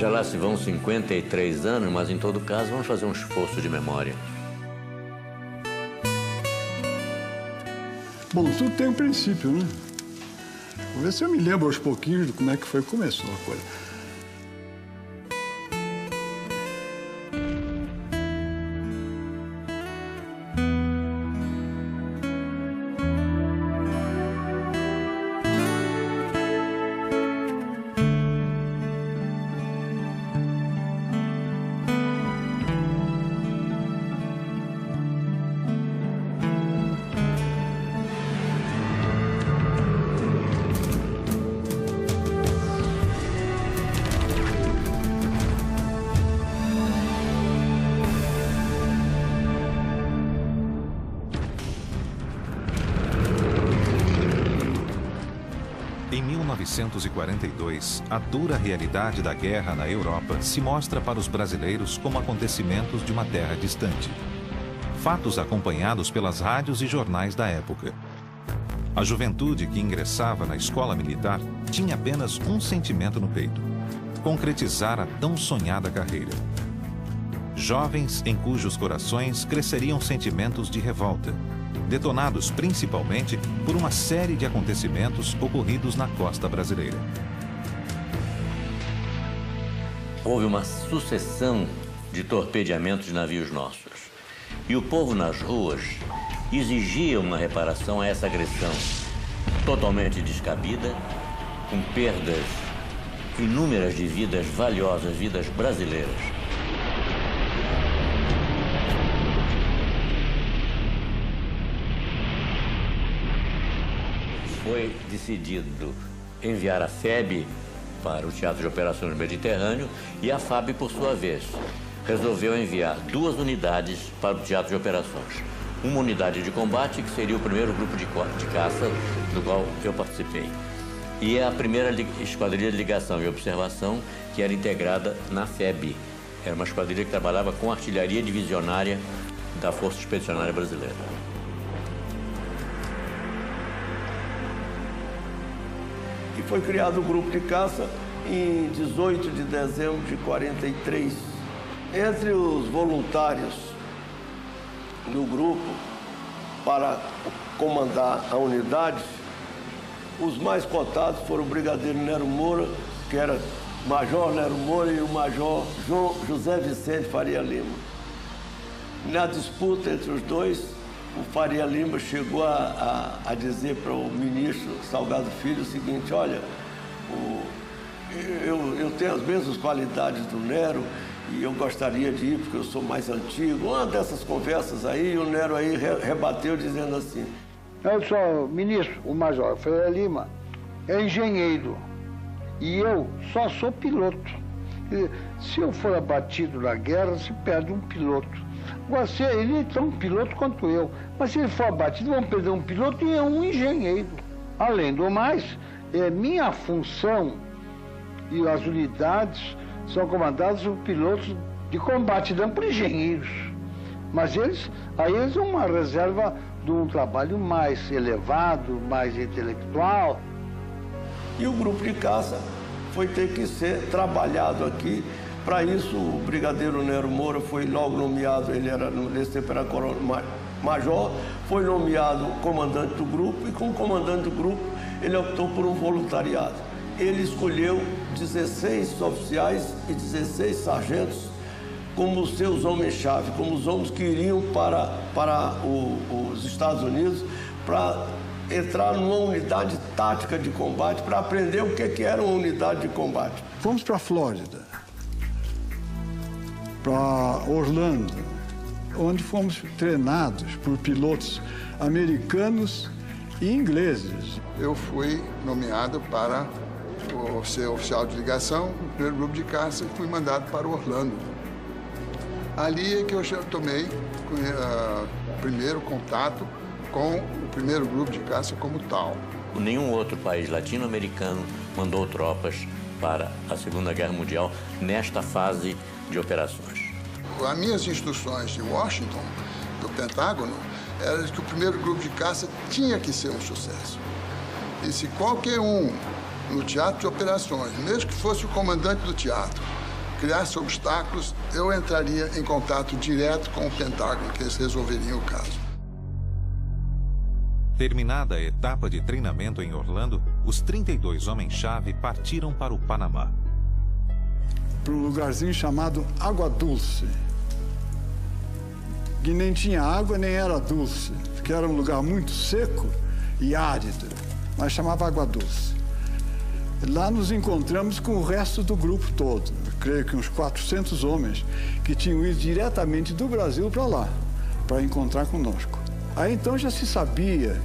Já lá se vão 53 anos, mas em todo caso vamos fazer um esforço de memória. Bom, tudo tem um princípio, né? Vou ver se eu me lembro aos pouquinhos de como é que foi que começou a coisa. Em 1942, a dura realidade da guerra na Europa se mostra para os brasileiros como acontecimentos de uma terra distante. Fatos acompanhados pelas rádios e jornais da época. A juventude que ingressava na escola militar tinha apenas um sentimento no peito: concretizar a tão sonhada carreira. Jovens em cujos corações cresceriam sentimentos de revolta, detonados principalmente por uma série de acontecimentos ocorridos na costa brasileira. Houve uma sucessão de torpedeamentos de navios nossos. E o povo nas ruas exigia uma reparação a essa agressão totalmente descabida, com perdas inúmeras de vidas valiosas, vidas brasileiras. Foi decidido enviar a FEB para o Teatro de Operações do Mediterrâneo e a FAB, por sua vez, resolveu enviar 2 unidades para o Teatro de Operações. Uma unidade de combate, que seria o primeiro grupo de caça do qual eu participei. E a primeira esquadrilha de ligação e observação, que era integrada na FEB. Era uma esquadrilha que trabalhava com artilharia divisionária da Força Expedicionária Brasileira. E foi criado o grupo de caça em 18 de dezembro de 43. Entre os voluntários do grupo para comandar a unidade, os mais cotados foram o brigadeiro Nero Moura, que era Major Nero Moura, e o Major José Vicente Faria Lima. Na disputa entre os dois, o Faria Lima chegou a dizer para o ministro Salgado Filho o seguinte: olha, eu tenho as mesmas qualidades do Nero e eu gostaria de ir porque eu sou mais antigo. Uma dessas conversas aí, o Nero aí rebateu dizendo assim: eu sou ministro, o Major Faria Lima é engenheiro e eu só sou piloto. Se eu for abatido na guerra, se perde um piloto. Você, ele é tão piloto quanto eu, mas se ele for abatido, vamos perder um piloto e um engenheiro. Além do mais, é minha função e as unidades são comandadas por pilotos de combate, não por engenheiros. Mas eles são uma reserva de um trabalho mais elevado, mais intelectual. E o grupo de caça foi ter que ser trabalhado aqui. Para isso, o brigadeiro Nero Moura foi logo nomeado, ele era, nesse tempo era major, foi nomeado comandante do grupo, e como comandante do grupo, ele optou por um voluntariado. Ele escolheu 16 oficiais e 16 sargentos como seus homens-chave, como os homens que iriam para os Estados Unidos para entrar numa unidade tática de combate, para aprender o que era uma unidade de combate. Fomos para a Flórida, para Orlando, onde fomos treinados por pilotos americanos e ingleses. Eu fui nomeado para ser oficial de ligação do primeiro grupo de caça e fui mandado para Orlando. Ali é que eu já tomei o primeiro contato com o primeiro grupo de caça como tal. Nenhum outro país latino-americano mandou tropas para a Segunda Guerra Mundial nesta fase de operações. As minhas instruções de Washington, do Pentágono, eram que o primeiro grupo de caça tinha que ser um sucesso. E se qualquer um no teatro de operações, mesmo que fosse o comandante do teatro, criasse obstáculos, eu entraria em contato direto com o Pentágono, que eles resolveriam o caso. Terminada a etapa de treinamento em Orlando, os 32 homens-chave partiram para o Panamá. Para um lugarzinho chamado Água Dulce. Que nem tinha água, nem era dulce, porque era um lugar muito seco e árido, mas chamava Água Dulce. Lá nos encontramos com o resto do grupo todo, eu creio que uns 400 homens que tinham ido diretamente do Brasil para lá, para encontrar conosco. Aí então já se sabia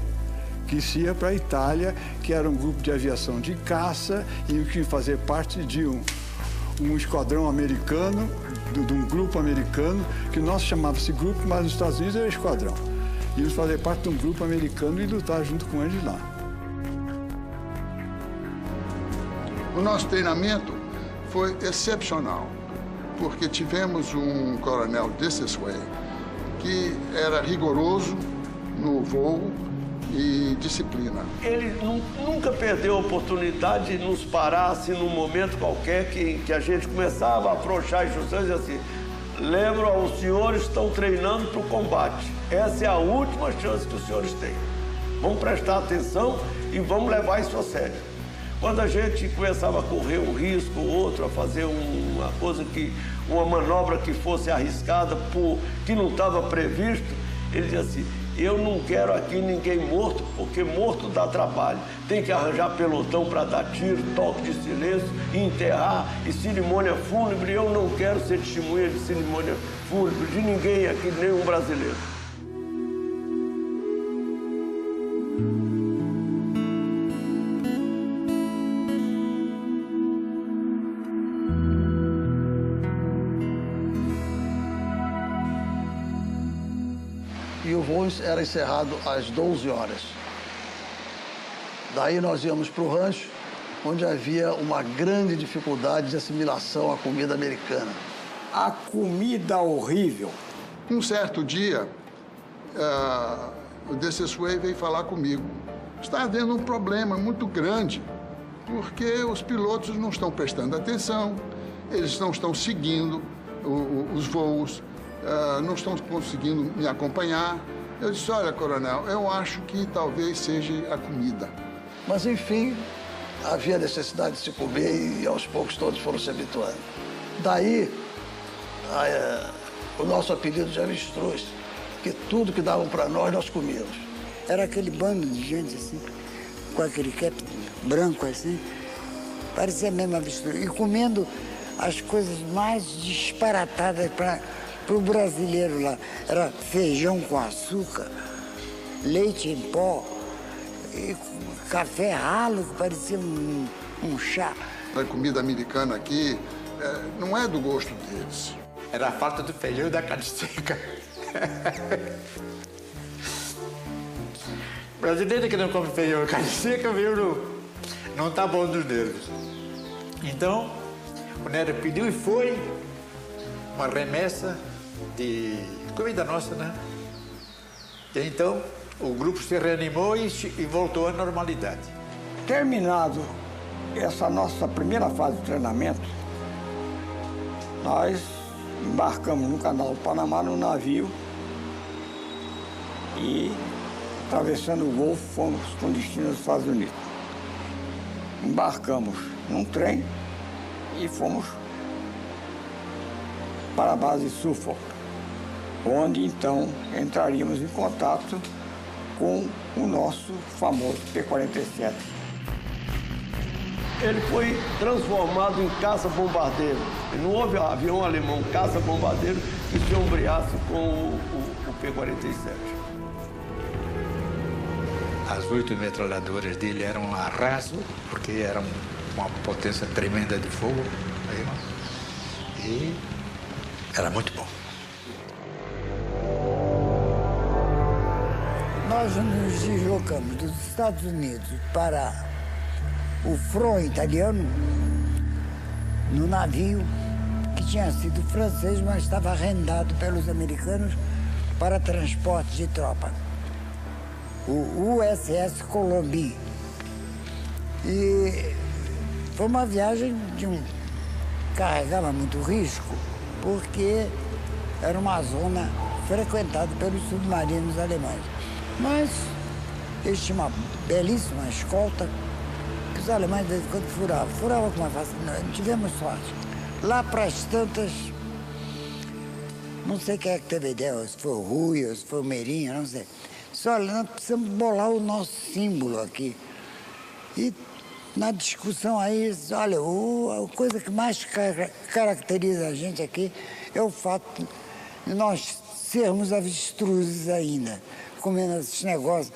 que se ia para a Itália, que era um grupo de aviação de caça e que ia fazer parte de um esquadrão americano, de um grupo americano, que nós chamava-se grupo, mas nos Estados Unidos era esquadrão. Íamos fazer parte de um grupo americano e lutar junto com eles lá. O nosso treinamento foi excepcional, porque tivemos um coronel Dissesway que era rigoroso no voo e disciplina. Ele nunca perdeu a oportunidade de nos parar assim, num momento qualquer que a gente começava a afrouxar as instruções e assim, lembro, os senhores estão treinando para o combate. Essa é a última chance que os senhores têm. Vamos prestar atenção e vamos levar isso a sério. Quando a gente começava a correr um risco ou outro, a fazer uma manobra que fosse arriscada, que não estava previsto, ele dizia assim, eu não quero aqui ninguém morto, porque morto dá trabalho. Tem que arranjar pelotão para dar tiro, toque de silêncio, enterrar e cerimônia fúnebre. Eu não quero ser testemunha de cerimônia fúnebre de ninguém aqui, nenhum brasileiro. E o voo era encerrado às 12 horas. Daí nós íamos para o rancho, onde havia uma grande dificuldade de assimilação à comida americana. A comida horrível. Um certo dia, o Dissesway veio falar comigo. Está havendo um problema muito grande, porque os pilotos não estão prestando atenção, eles não estão seguindo os voos, não estão conseguindo me acompanhar. Eu disse, olha, coronel, eu acho que talvez seja a comida. Mas, enfim, havia necessidade de se comer e, aos poucos, todos foram se habituando. Daí, o nosso apelido de avestruz, que tudo que davam para nós comíamos. Era aquele bando de gente, assim, com aquele cap branco, assim, parecia mesmo avestruz. E comendo as coisas mais disparatadas para o brasileiro lá. Era feijão com açúcar, leite em pó, e café ralo, que parecia um chá. A comida americana aqui não é do gosto deles. Era a falta do feijão e da carne seca. Brasileiro que não come feijão e carne seca, viu, não tá bom dos nervos. Então, o Nero pediu e foi uma remessa de comida nossa, né? E então, o grupo se reanimou e voltou à normalidade. Terminado essa nossa primeira fase de treinamento, nós embarcamos no canal do Panamá, no navio, e, atravessando o Golfo, fomos com destino aos Estados Unidos. Embarcamos num trem e fomos para a base Suffolk, onde, então, entraríamos em contato com o nosso famoso P-47. Ele foi transformado em caça-bombardeiro. Não houve avião alemão caça-bombardeiro que se ombreasse com o P-47. As 8 metralhadoras dele eram a raso, porque eram uma potência tremenda de fogo. E era muito bom. Nós nos deslocamos dos Estados Unidos para o front italiano no navio que tinha sido francês, mas estava arrendado pelos americanos para transporte de tropa. O USS Colombie. E foi uma viagem de carregava muito risco, porque era uma zona frequentada pelos submarinos alemães. Mas eles tinham uma belíssima escolta, que os alemães de vez em quando furavam. Furavam com uma facilidade, não tivemos sorte. Lá para as tantas, não sei quem é que teve ideia, se foi o Rui, ou se foi o Meirinho, não sei. Disse, olha, nós precisamos bolar o nosso símbolo aqui. E na discussão aí, olha, a coisa que mais caracteriza a gente aqui é o fato de nós sermos avestruzes ainda, comendo esses negócios.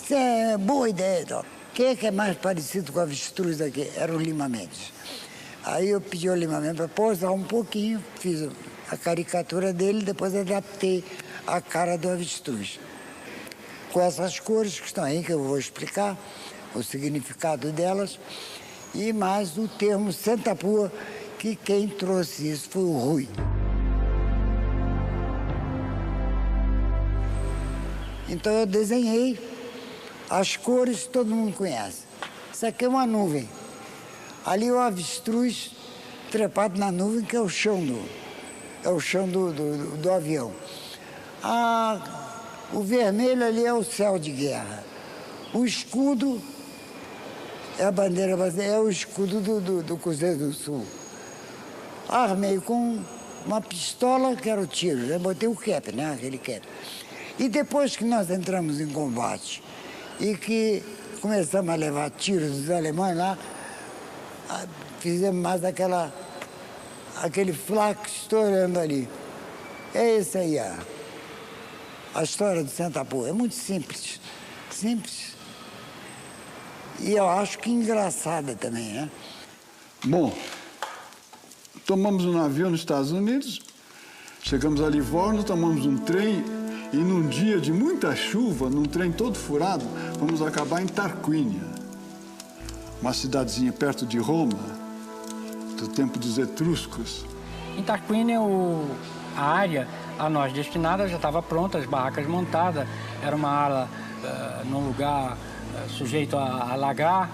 Isso é boa ideia. Então. Quem é que é mais parecido com o avestruz aqui? Era o Lima Mendes. Aí eu pedi ao Lima Mendes para posar um pouquinho, fiz a caricatura dele, depois adaptei a cara do avestruz. Com essas cores que estão aí, que eu vou explicar o significado delas, e mais o termo Sentapua, que quem trouxe isso foi o Rui. Então eu desenhei as cores que todo mundo conhece. Isso aqui é uma nuvem. Ali o avestruz trepado na nuvem, que é o chão do avião. O vermelho ali é o céu de guerra. O escudo é a bandeira brasileira, é o escudo do Cruzeiro do Sul. Armei com uma pistola, que era o tiro, né? Botei o cap, né? Aquele cap. E depois que nós entramos em combate e que começamos a levar tiros dos alemães lá, fizemos mais aquele flaco estourando ali. É isso aí, a história do Sentapua. É muito simples. Simples. E eu acho que engraçada também, né? Bom, tomamos um navio nos Estados Unidos, chegamos a Livorno, tomamos um trem e num dia de muita chuva, num trem todo furado, vamos acabar em Tarquínia, uma cidadezinha perto de Roma, do tempo dos etruscos. Em Tarquínia, a área a nós destinada já estava pronta, as barracas montadas, era uma ala num lugar sujeito a alagar,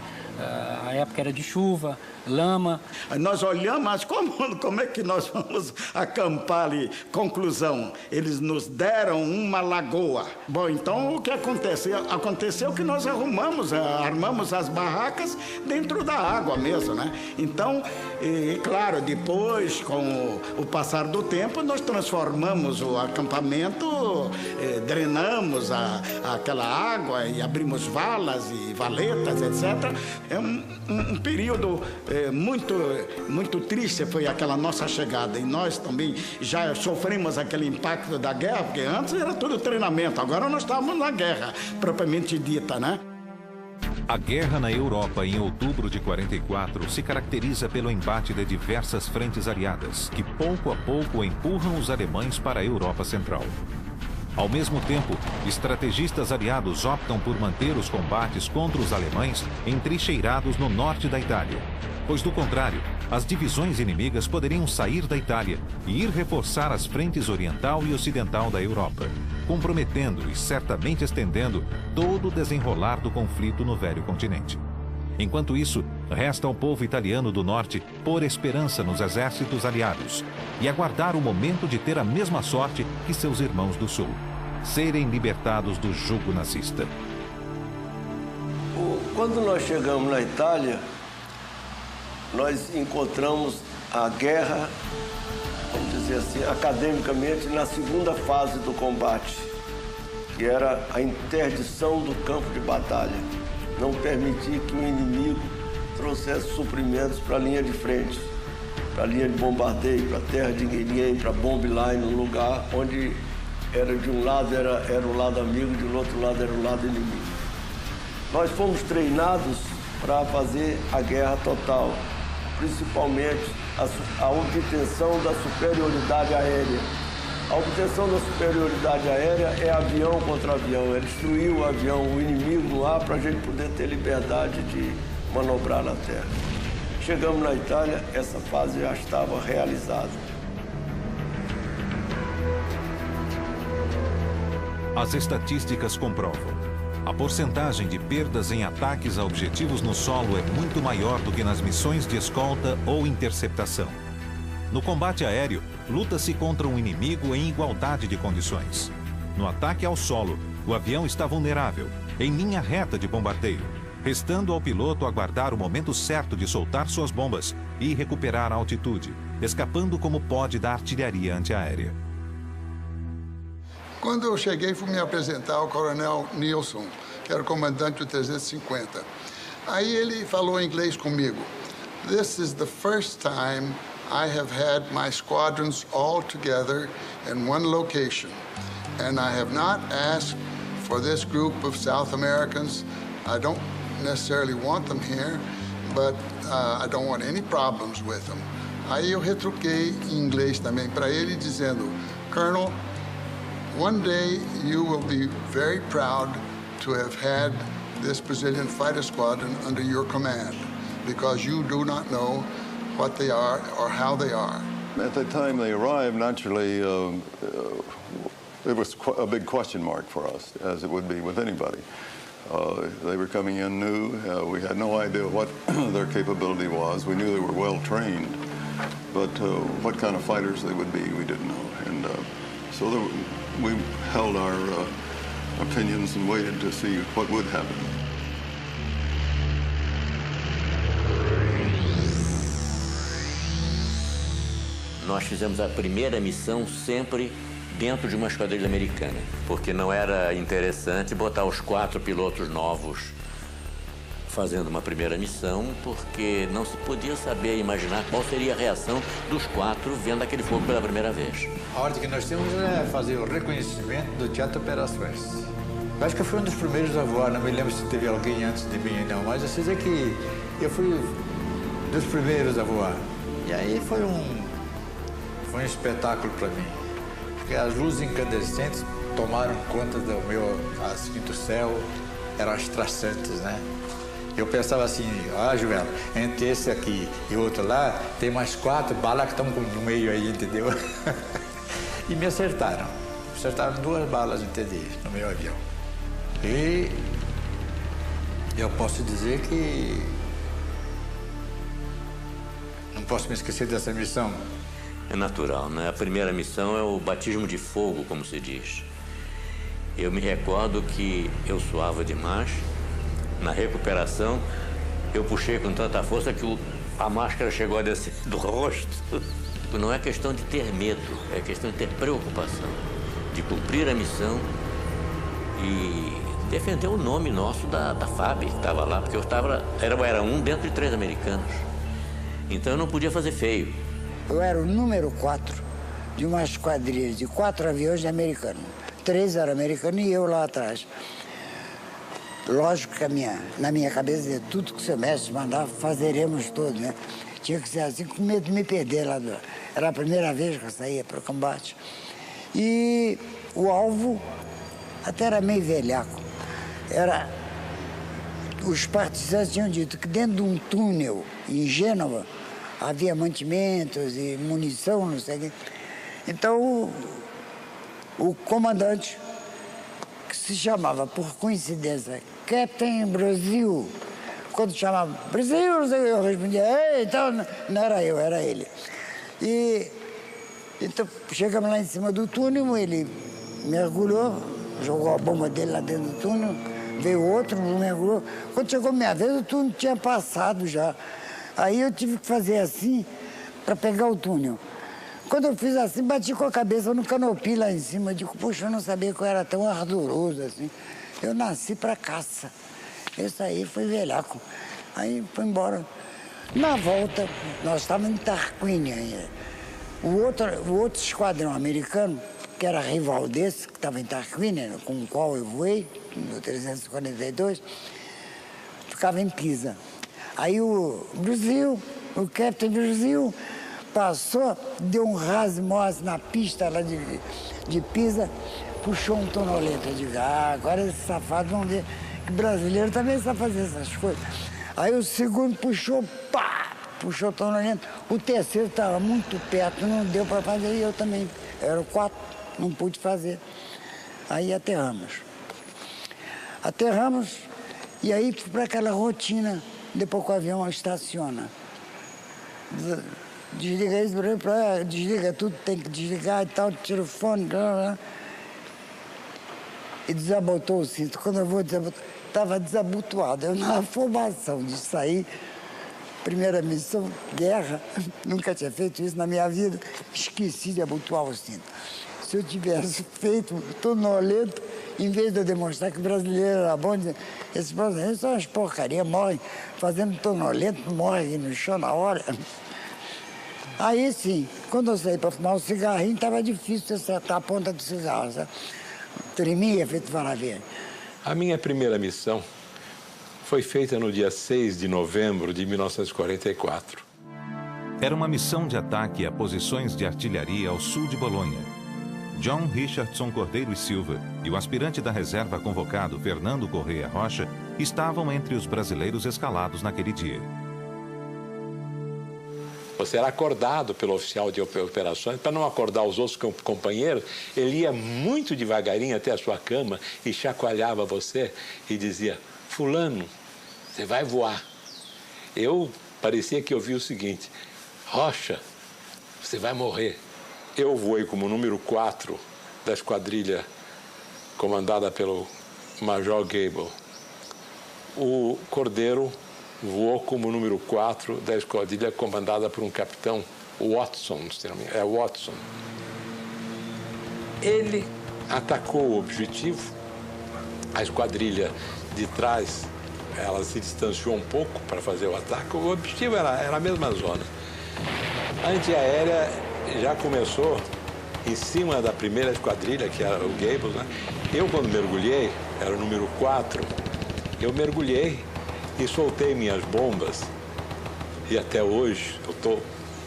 a época era de chuva, lama. Nós olhamos, mas como é que nós vamos acampar ali? Conclusão, eles nos deram uma lagoa. Bom, então o que aconteceu? Aconteceu que nós armamos as barracas dentro da água mesmo, né? Então, claro, depois, com o passar do tempo, nós transformamos o acampamento, drenamos aquela água e abrimos valas e valetas, etc. É um período muito triste foi aquela nossa chegada, e nós também já sofremos aquele impacto da guerra, porque antes era tudo treinamento, agora nós estávamos na guerra propriamente dita, né? A guerra na Europa em outubro de 44 se caracteriza pelo embate de diversas frentes aliadas, que pouco a pouco empurram os alemães para a Europa Central. Ao mesmo tempo, estrategistas aliados optam por manter os combates contra os alemães entrincheirados no norte da Itália, pois, do contrário, as divisões inimigas poderiam sair da Itália e ir reforçar as frentes oriental e ocidental da Europa, comprometendo e certamente estendendo todo o desenrolar do conflito no velho continente. Enquanto isso, resta ao povo italiano do norte pôr esperança nos exércitos aliados e aguardar o momento de ter a mesma sorte que seus irmãos do sul, serem libertados do jugo nazista. Quando nós chegamos na Itália, nós encontramos a guerra, vamos dizer assim, academicamente, na segunda fase do combate, que era a interdição do campo de batalha. Não permitir que o inimigo trouxesse suprimentos para a linha de frente, para a linha de bombardeio, para a terra de ninguém, para a bomb line, um lugar onde era de um lado era o lado amigo, de outro lado era o lado inimigo. Nós fomos treinados para fazer a guerra total, principalmente a obtenção da superioridade aérea. A obtenção da superioridade aérea é avião contra avião, é destruir o avião, o inimigo no ar, para a gente poder ter liberdade de manobrar na terra. Chegamos na Itália, essa fase já estava realizada. As estatísticas comprovam. A porcentagem de perdas em ataques a objetivos no solo é muito maior do que nas missões de escolta ou interceptação. No combate aéreo, luta-se contra um inimigo em igualdade de condições. No ataque ao solo, o avião está vulnerável, em linha reta de bombardeio, restando ao piloto aguardar o momento certo de soltar suas bombas e recuperar a altitude, escapando como pode da artilharia antiaérea. Quando eu cheguei, fui me apresentar ao coronel Nilson, que era o comandante do 350. Aí ele falou em inglês comigo. This is the first time I have had my squadrons all together in one location. And I have not asked for this group of South Americans. I don't necessarily want them here, but I don't want any problems with them. Aí eu retruquei em inglês também para ele, dizendo, Colonel, one day you will be very proud to have had this Brazilian fighter squadron under your command, because you do not know what they are or how they are. At the time they arrived, naturally, it was a big question mark for us, as it would be with anybody. They were coming in new. We had no idea what their capability was. We knew they were well trained, but what kind of fighters they would be, we didn't know. And so we held our opinions and waited to see what would happen. Nós fizemos a primeira missão sempre dentro de uma esquadrilha americana, porque não era interessante botar os 4 pilotos novos fazendo uma primeira missão, porque não se podia saber, imaginar qual seria a reação dos 4 vendo aquele fogo pela primeira vez. A ordem que nós temos é fazer o reconhecimento do Teatro de Operações. Eu acho que eu fui um dos primeiros a voar, não me lembro se teve alguém antes de mim não, mas eu sei dizer que eu fui dos primeiros a voar. E aí foi um espetáculo para mim, porque as luzes incandescentes tomaram conta do meu quinto céu, eram as traçantes, né? Eu pensava assim, Joel, entre esse aqui e o outro lá, tem mais 4 balas que estão no meio aí, entendeu? E me acertaram. Acertaram 2 balas, entendi, no meu avião. E eu posso dizer que não posso me esquecer dessa missão. É natural, né? A primeira missão é o batismo de fogo, como se diz. Eu me recordo que eu suava demais. Na recuperação, eu puxei com tanta força que a máscara chegou a descer do rosto. Não é questão de ter medo, é questão de ter preocupação, de cumprir a missão e defender o nome nosso da FAB, que estava lá, porque eu era um dentro de 3 americanos. Então eu não podia fazer feio. Eu era o número 4 de uma esquadrilha de 4 aviões americanos. 3 eram americanos e eu lá atrás. Lógico que na minha cabeça, tudo que o seu mestre mandava, fazeremos tudo, né? Tinha que ser assim, com medo de me perder lá. Era a primeira vez que eu saía para o combate. E o alvo até era meio velhaco. Os partisanos tinham dito que dentro de um túnel em Gênova havia mantimentos e munição, não sei o quê. Então, o comandante, que se chamava, por coincidência, Captain Brasil, quando chamava Brasil, eu respondia, então, não era eu, era ele. E então, chegamos lá em cima do túnel, ele mergulhou, jogou a bomba dele lá dentro do túnel, veio outro, mergulhou. Quando chegou a minha vez, o túnel tinha passado já. Aí eu tive que fazer assim para pegar o túnel. Quando eu fiz assim, bati com a cabeça no canopi lá em cima. Eu digo, puxa, eu não sabia que eu era tão ardoroso assim. Eu nasci para caça. Isso aí foi velhaco. Aí foi embora. Na volta, nós estávamos em Tarquínia ainda. O outro esquadrão americano, que era rival desse, que estava em Tarquínia, com o qual eu voei, no 342, ficava em Pisa. Aí o Brasil, o Captain Brasil, passou, deu um rasmose na pista lá de Pisa, puxou um tonolento. Eu digo, agora esse safado, vamos ver que brasileiro também sabe fazer essas coisas. Aí o segundo puxou, puxou o tonolento. O terceiro estava muito perto, não deu para fazer, e eu também. Era o 4, não pude fazer. Aí aterramos. Aterramos, e aí fui para aquela rotina, depois que o avião estaciona. desliga isso, desliga tudo, tem que desligar e tal, tira o fone, e desabotou o cinto. Quando eu vou desabotar, estava desabotoado. Eu, na formação de sair, primeira missão, guerra, nunca tinha feito isso na minha vida, esqueci de abotoar o cinto. Se eu tivesse feito tonolento, em vez de eu demonstrar que o brasileiro era bom, esses brasileiros são umas porcarias, morrem fazendo tonolento, morrem no chão na hora. Aí sim, quando eu saí para fumar um cigarrinho, estava difícil acertar a ponta do cigarro, sabe? Tremia, feito maravilha. A minha primeira missão foi feita no dia 6 de novembro de 1944. Era uma missão de ataque a posições de artilharia ao sul de Bolonha. John Richardson Cordeiro e Silva e o aspirante da reserva convocado, Fernando Correia Rocha, estavam entre os brasileiros escalados naquele dia. Você era acordado pelo oficial de operações. Para não acordar os outros companheiros, ele ia muito devagarinho até a sua cama e chacoalhava você e dizia: fulano, você vai voar. Eu parecia que ouvi o seguinte: Rocha, você vai morrer. Eu voei como número 4 da esquadrilha comandada pelo Major Gable. O Cordeiro voou como número 4 da esquadrilha comandada por um capitão Watson, Watson. Ele atacou o objetivo, a esquadrilha de trás, ela se distanciou um pouco para fazer o ataque, o objetivo era a mesma zona. A antiaérea já começou em cima da primeira esquadrilha, que era o Goebbels, né? Eu, quando mergulhei, era o número 4, eu mergulhei e soltei minhas bombas. E até hoje eu estou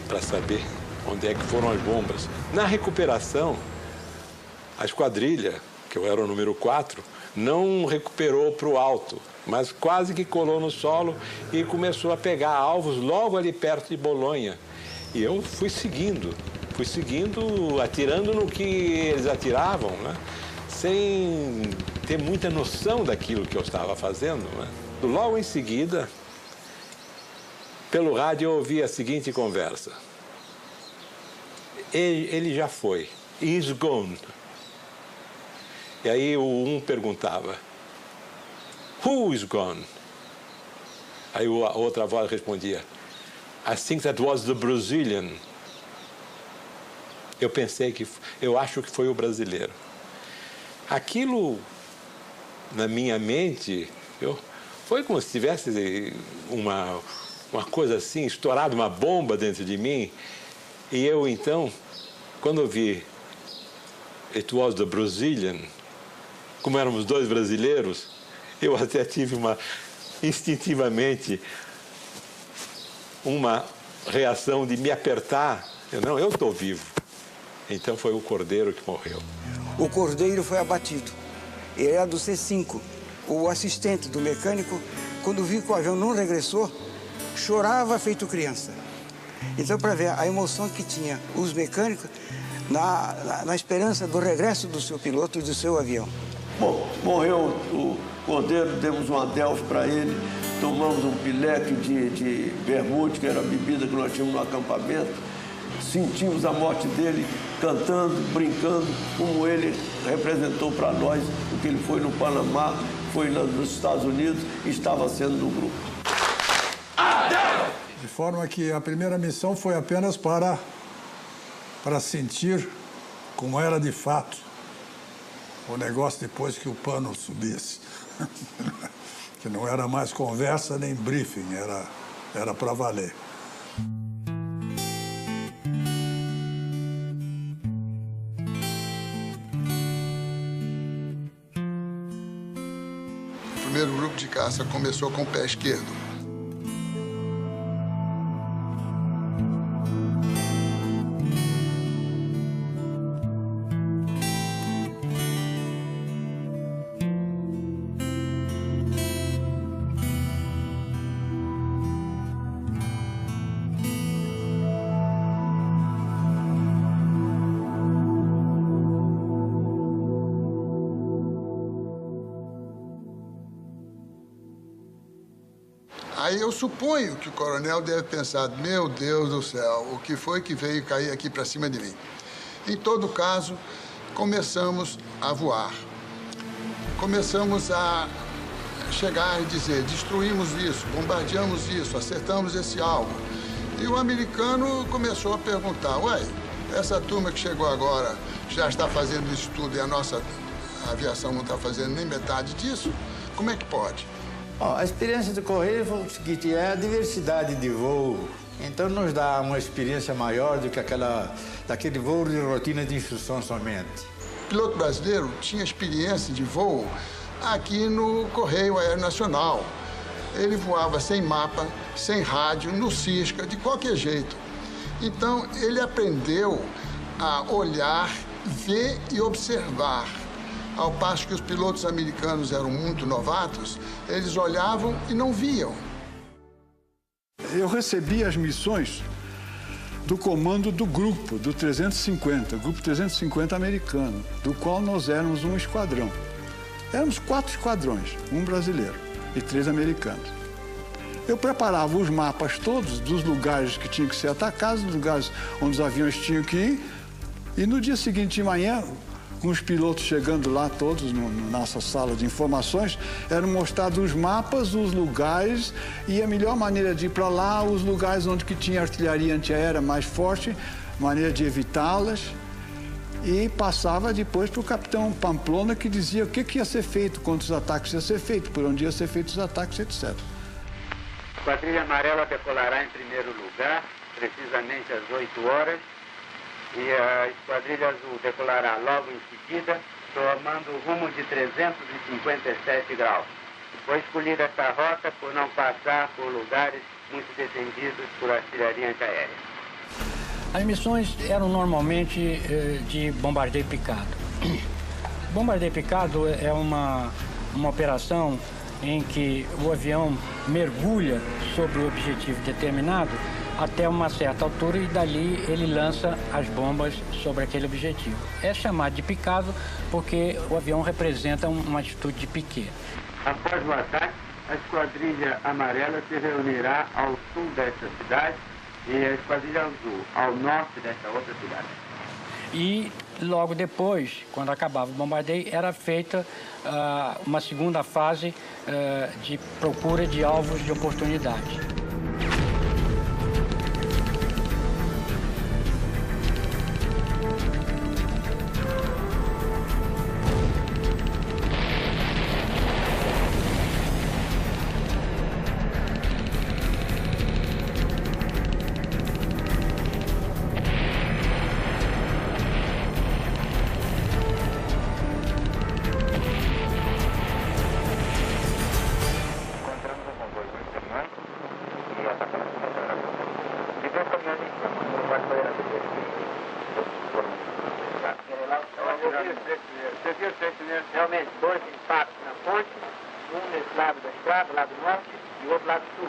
para saber onde é que foram as bombas. Na recuperação, a esquadrilha, que eu era o número 4, não recuperou para o alto, mas quase que colou no solo e começou a pegar alvos logo ali perto de Bolonha. E eu fui seguindo, atirando no que eles atiravam, né? Sem ter muita noção daquilo que eu estava fazendo, né? Logo em seguida, pelo rádio eu ouvi a seguinte conversa: ele já foi, he's gone. E aí um perguntava: who is gone? Aí a outra voz respondia: I think that was the Brazilian. Eu acho que foi o brasileiro. Aquilo, na minha mente, foi como se tivesse uma coisa assim, estourado uma bomba dentro de mim. E eu, então, quando eu vi it was the Brazilian, como éramos dois brasileiros, eu até tive instintivamente, uma reação de me apertar. Eu estou vivo. Então foi o Cordeiro que morreu. O Cordeiro foi abatido. Ele era do C5. O assistente do mecânico, quando viu que o avião não regressou, chorava feito criança. Então, para ver a emoção que tinha os mecânicos na esperança do regresso do seu piloto e do seu avião. Bom, morreu o Cordeiro, demos um adelphi para ele, tomamos um pileque de vermute, que era a bebida que nós tínhamos no acampamento, sentimos a morte dele cantando, brincando, como ele representou para nós o que ele foi no Panamá, foi nos Estados Unidos e estava sendo do grupo. De forma que a primeira missão foi apenas para sentir como era de fato o negócio depois que o pano subisse. Que não era mais conversa nem briefing, era para valer. O primeiro grupo de caça começou com o pé esquerdo. Aí eu suponho que o coronel deve pensar, meu Deus do céu, o que foi que veio cair aqui para cima de mim? Em todo caso, começamos a voar. Começamos a chegar e dizer, destruímos isso, bombardeamos isso, acertamos esse alvo. E o americano começou a perguntar, ué, essa turma que chegou agora já está fazendo isso tudo e a nossa aviação não está fazendo nem metade disso? Como é que pode? Bom, a experiência do Correio foi o seguinte, é a diversidade de voo. Então nos dá uma experiência maior do que daquele voo de rotina de instrução somente. O piloto brasileiro tinha experiência de voo aqui no Correio Aéreo Nacional. Ele voava sem mapa, sem rádio, no Cisca, de qualquer jeito. Então, ele aprendeu a olhar, ver e observar. Ao passo que os pilotos americanos eram muito novatos, eles olhavam e não viam. Eu recebi as missões do comando do grupo, do 350, grupo 350 americano, do qual nós éramos um esquadrão. Éramos 4 esquadrões, um brasileiro e 3 americanos. Eu preparava os mapas todos dos lugares que tinham que ser atacados, dos lugares onde os aviões tinham que ir, e no dia seguinte de manhã, com os pilotos chegando lá todos na nossa sala de informações, eram mostrados os mapas, os lugares e a melhor maneira de ir para lá, os lugares onde que tinha artilharia antiaérea mais forte, maneira de evitá-las. E passava depois para o capitão Pamplona, que dizia o que ia ser feito, quantos ataques ia ser feito, por onde ia ser feitos os ataques, etc. A Esquadrilha Amarela decolará em primeiro lugar, precisamente às 8 horas, e a Esquadrilha Azul decolará logo em seguida, tomando o rumo de 357 graus. Foi escolhida esta rota por não passar por lugares muito defendidos por artilharia antiaérea. As missões eram normalmente de bombardeio picado. Bombardeio picado é uma operação em que o avião mergulha sobre o objetivo determinado até uma certa altura e dali ele lança as bombas sobre aquele objetivo. É chamado de picado porque o avião representa uma atitude de piquet. Após o ataque, a Esquadrilha Amarela se reunirá ao sul desta cidade e a Esquadrilha Azul ao norte desta outra cidade. E logo depois, quando acabava o bombardeio, era feita uma segunda fase de procura de alvos de oportunidade. Realmente, 2 impactos na ponte, um nesse lado da estrada, lado norte, e o outro lado sul.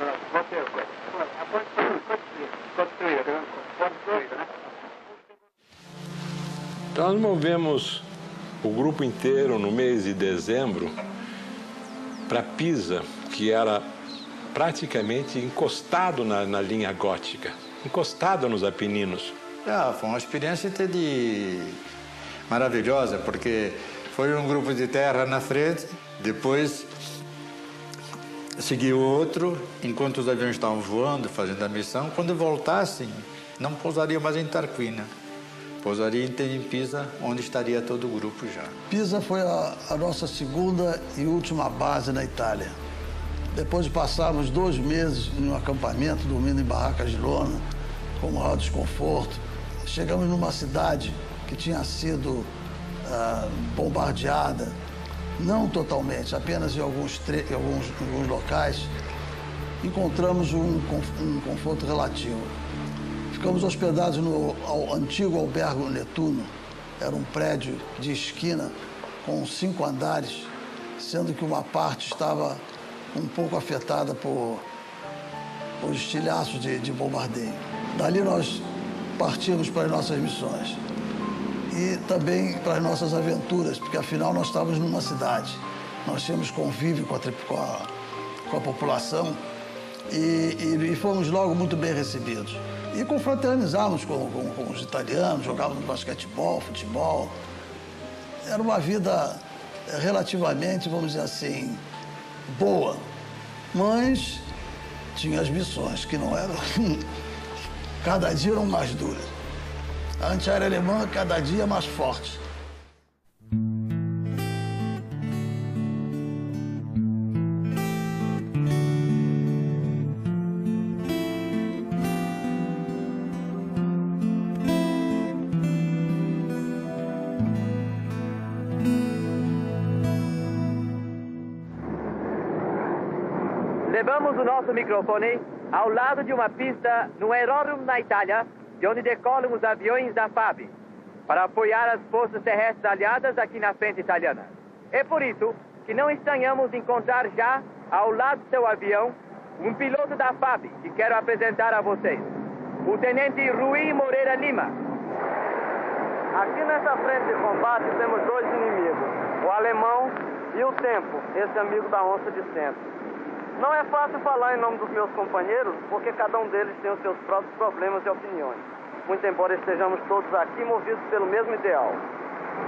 A ponte foi destruída, né? Então, nós movemos o grupo inteiro no mês de dezembro para Pisa, que era praticamente encostado na linha gótica, encostado nos Apeninos. Foi uma experiência maravilhosa, porque foi um grupo de terra na frente, depois seguiu outro, enquanto os aviões estavam voando, fazendo a missão. Quando voltassem, não pousariam mais em Tarquina, pousaria em Pisa, onde estaria todo o grupo já. Pisa foi a nossa segunda e última base na Itália. Depois de passarmos 2 meses em um acampamento, dormindo em barracas de lona, com maior desconforto, chegamos numa cidade que tinha sido bombardeada, não totalmente, apenas em alguns locais. Encontramos um conforto relativo. Ficamos hospedados no antigo Albergo Netuno. Era um prédio de esquina com 5 andares, sendo que uma parte estava um pouco afetada por estilhaços de bombardeio. Dali nós partimos para as nossas missões e também para as nossas aventuras, porque afinal nós estávamos numa cidade. Nós tínhamos convívio com com a população e fomos logo muito bem recebidos. E confraternizávamos com os italianos, jogávamos basquetebol, futebol. Era uma vida relativamente, vamos dizer assim, boa, mas tinha as missões que não eram... cada dia eram mais duras. A antiaérea alemã, cada dia mais forte. Levamos o nosso microfone ao lado de uma pista no aeródromo na Itália, de onde decolam os aviões da FAB, para apoiar as forças terrestres aliadas aqui na frente italiana. É por isso que não estranhamos encontrar já, ao lado do seu avião, um piloto da FAB, que quero apresentar a vocês, o Tenente Rui Moreira Lima. Aqui nessa frente de combate temos dois inimigos, o alemão e o tempo, esse amigo da onça de centro. Não é fácil falar em nome dos meus companheiros, porque cada um deles tem os seus próprios problemas e opiniões, muito embora estejamos todos aqui movidos pelo mesmo ideal.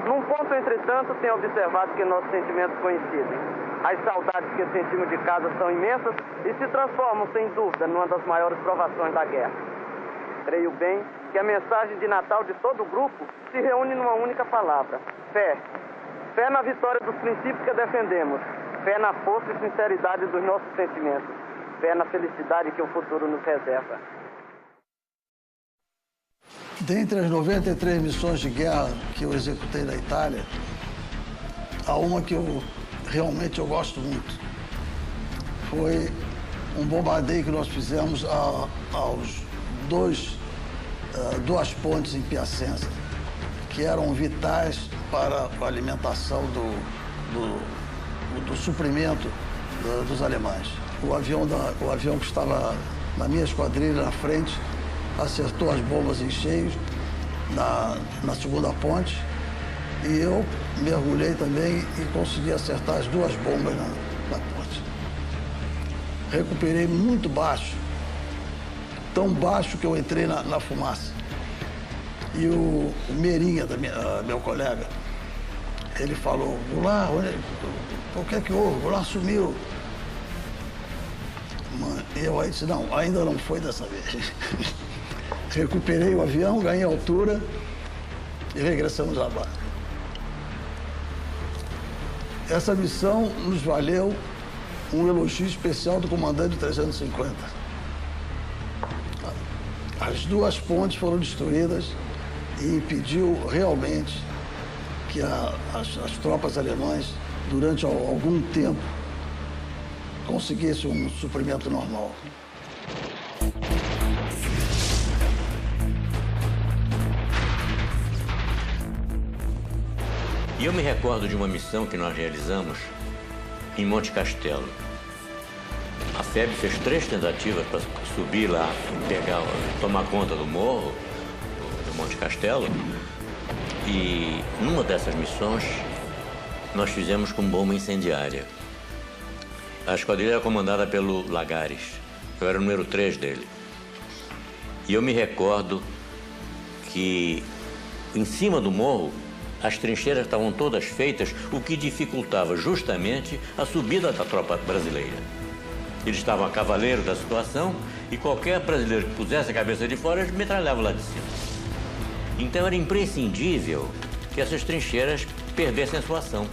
Num ponto, entretanto, tenho observado que nossos sentimentos coincidem. As saudades que sentimos de casa são imensas e se transformam, sem dúvida, numa das maiores provações da guerra. Creio bem que a mensagem de Natal de todo o grupo se reúne numa única palavra: fé. Fé na vitória dos princípios que defendemos. Fé na força e sinceridade dos nossos sentimentos. Fé na felicidade que o futuro nos reserva. Dentre as 93 missões de guerra que eu executei na Itália, há uma que eu realmente gosto muito. Foi um bombardeio que nós fizemos aos duas pontes em Piacenza, que eram vitais para a alimentação do suprimento dos alemães. O avião que estava na minha esquadrilha na frente acertou as bombas em cheio na segunda ponte e eu mergulhei também e consegui acertar as duas bombas na ponte. Recuperei muito baixo, tão baixo que eu entrei na fumaça. E o Meirinha, meu colega, ele falou: Goulart, o que é que houve? O Goulart sumiu. E eu aí disse: não, ainda não foi dessa vez. Recuperei o avião, ganhei altura e regressamos à barra. Essa missão nos valeu um elogio especial do comandante 350. As duas pontes foram destruídas e impediu realmente que as tropas alemãs, durante algum tempo, conseguissem um suprimento normal. E eu me recordo de uma missão que nós realizamos em Monte Castelo. A FEB fez 3 tentativas para subir lá, tomar conta do morro, do Monte Castelo. E numa dessas missões, nós fizemos com bomba incendiária. A esquadrilha era comandada pelo Lagares. Eu era o número 3 dele. E eu me recordo que em cima do morro, as trincheiras estavam todas feitas, o que dificultava justamente a subida da tropa brasileira. Eles estavam a cavaleiro da situação e qualquer brasileiro que pusesse a cabeça de fora, eles metralhavam lá de cima. Então era imprescindível que essas trincheiras perdessem a sua ação,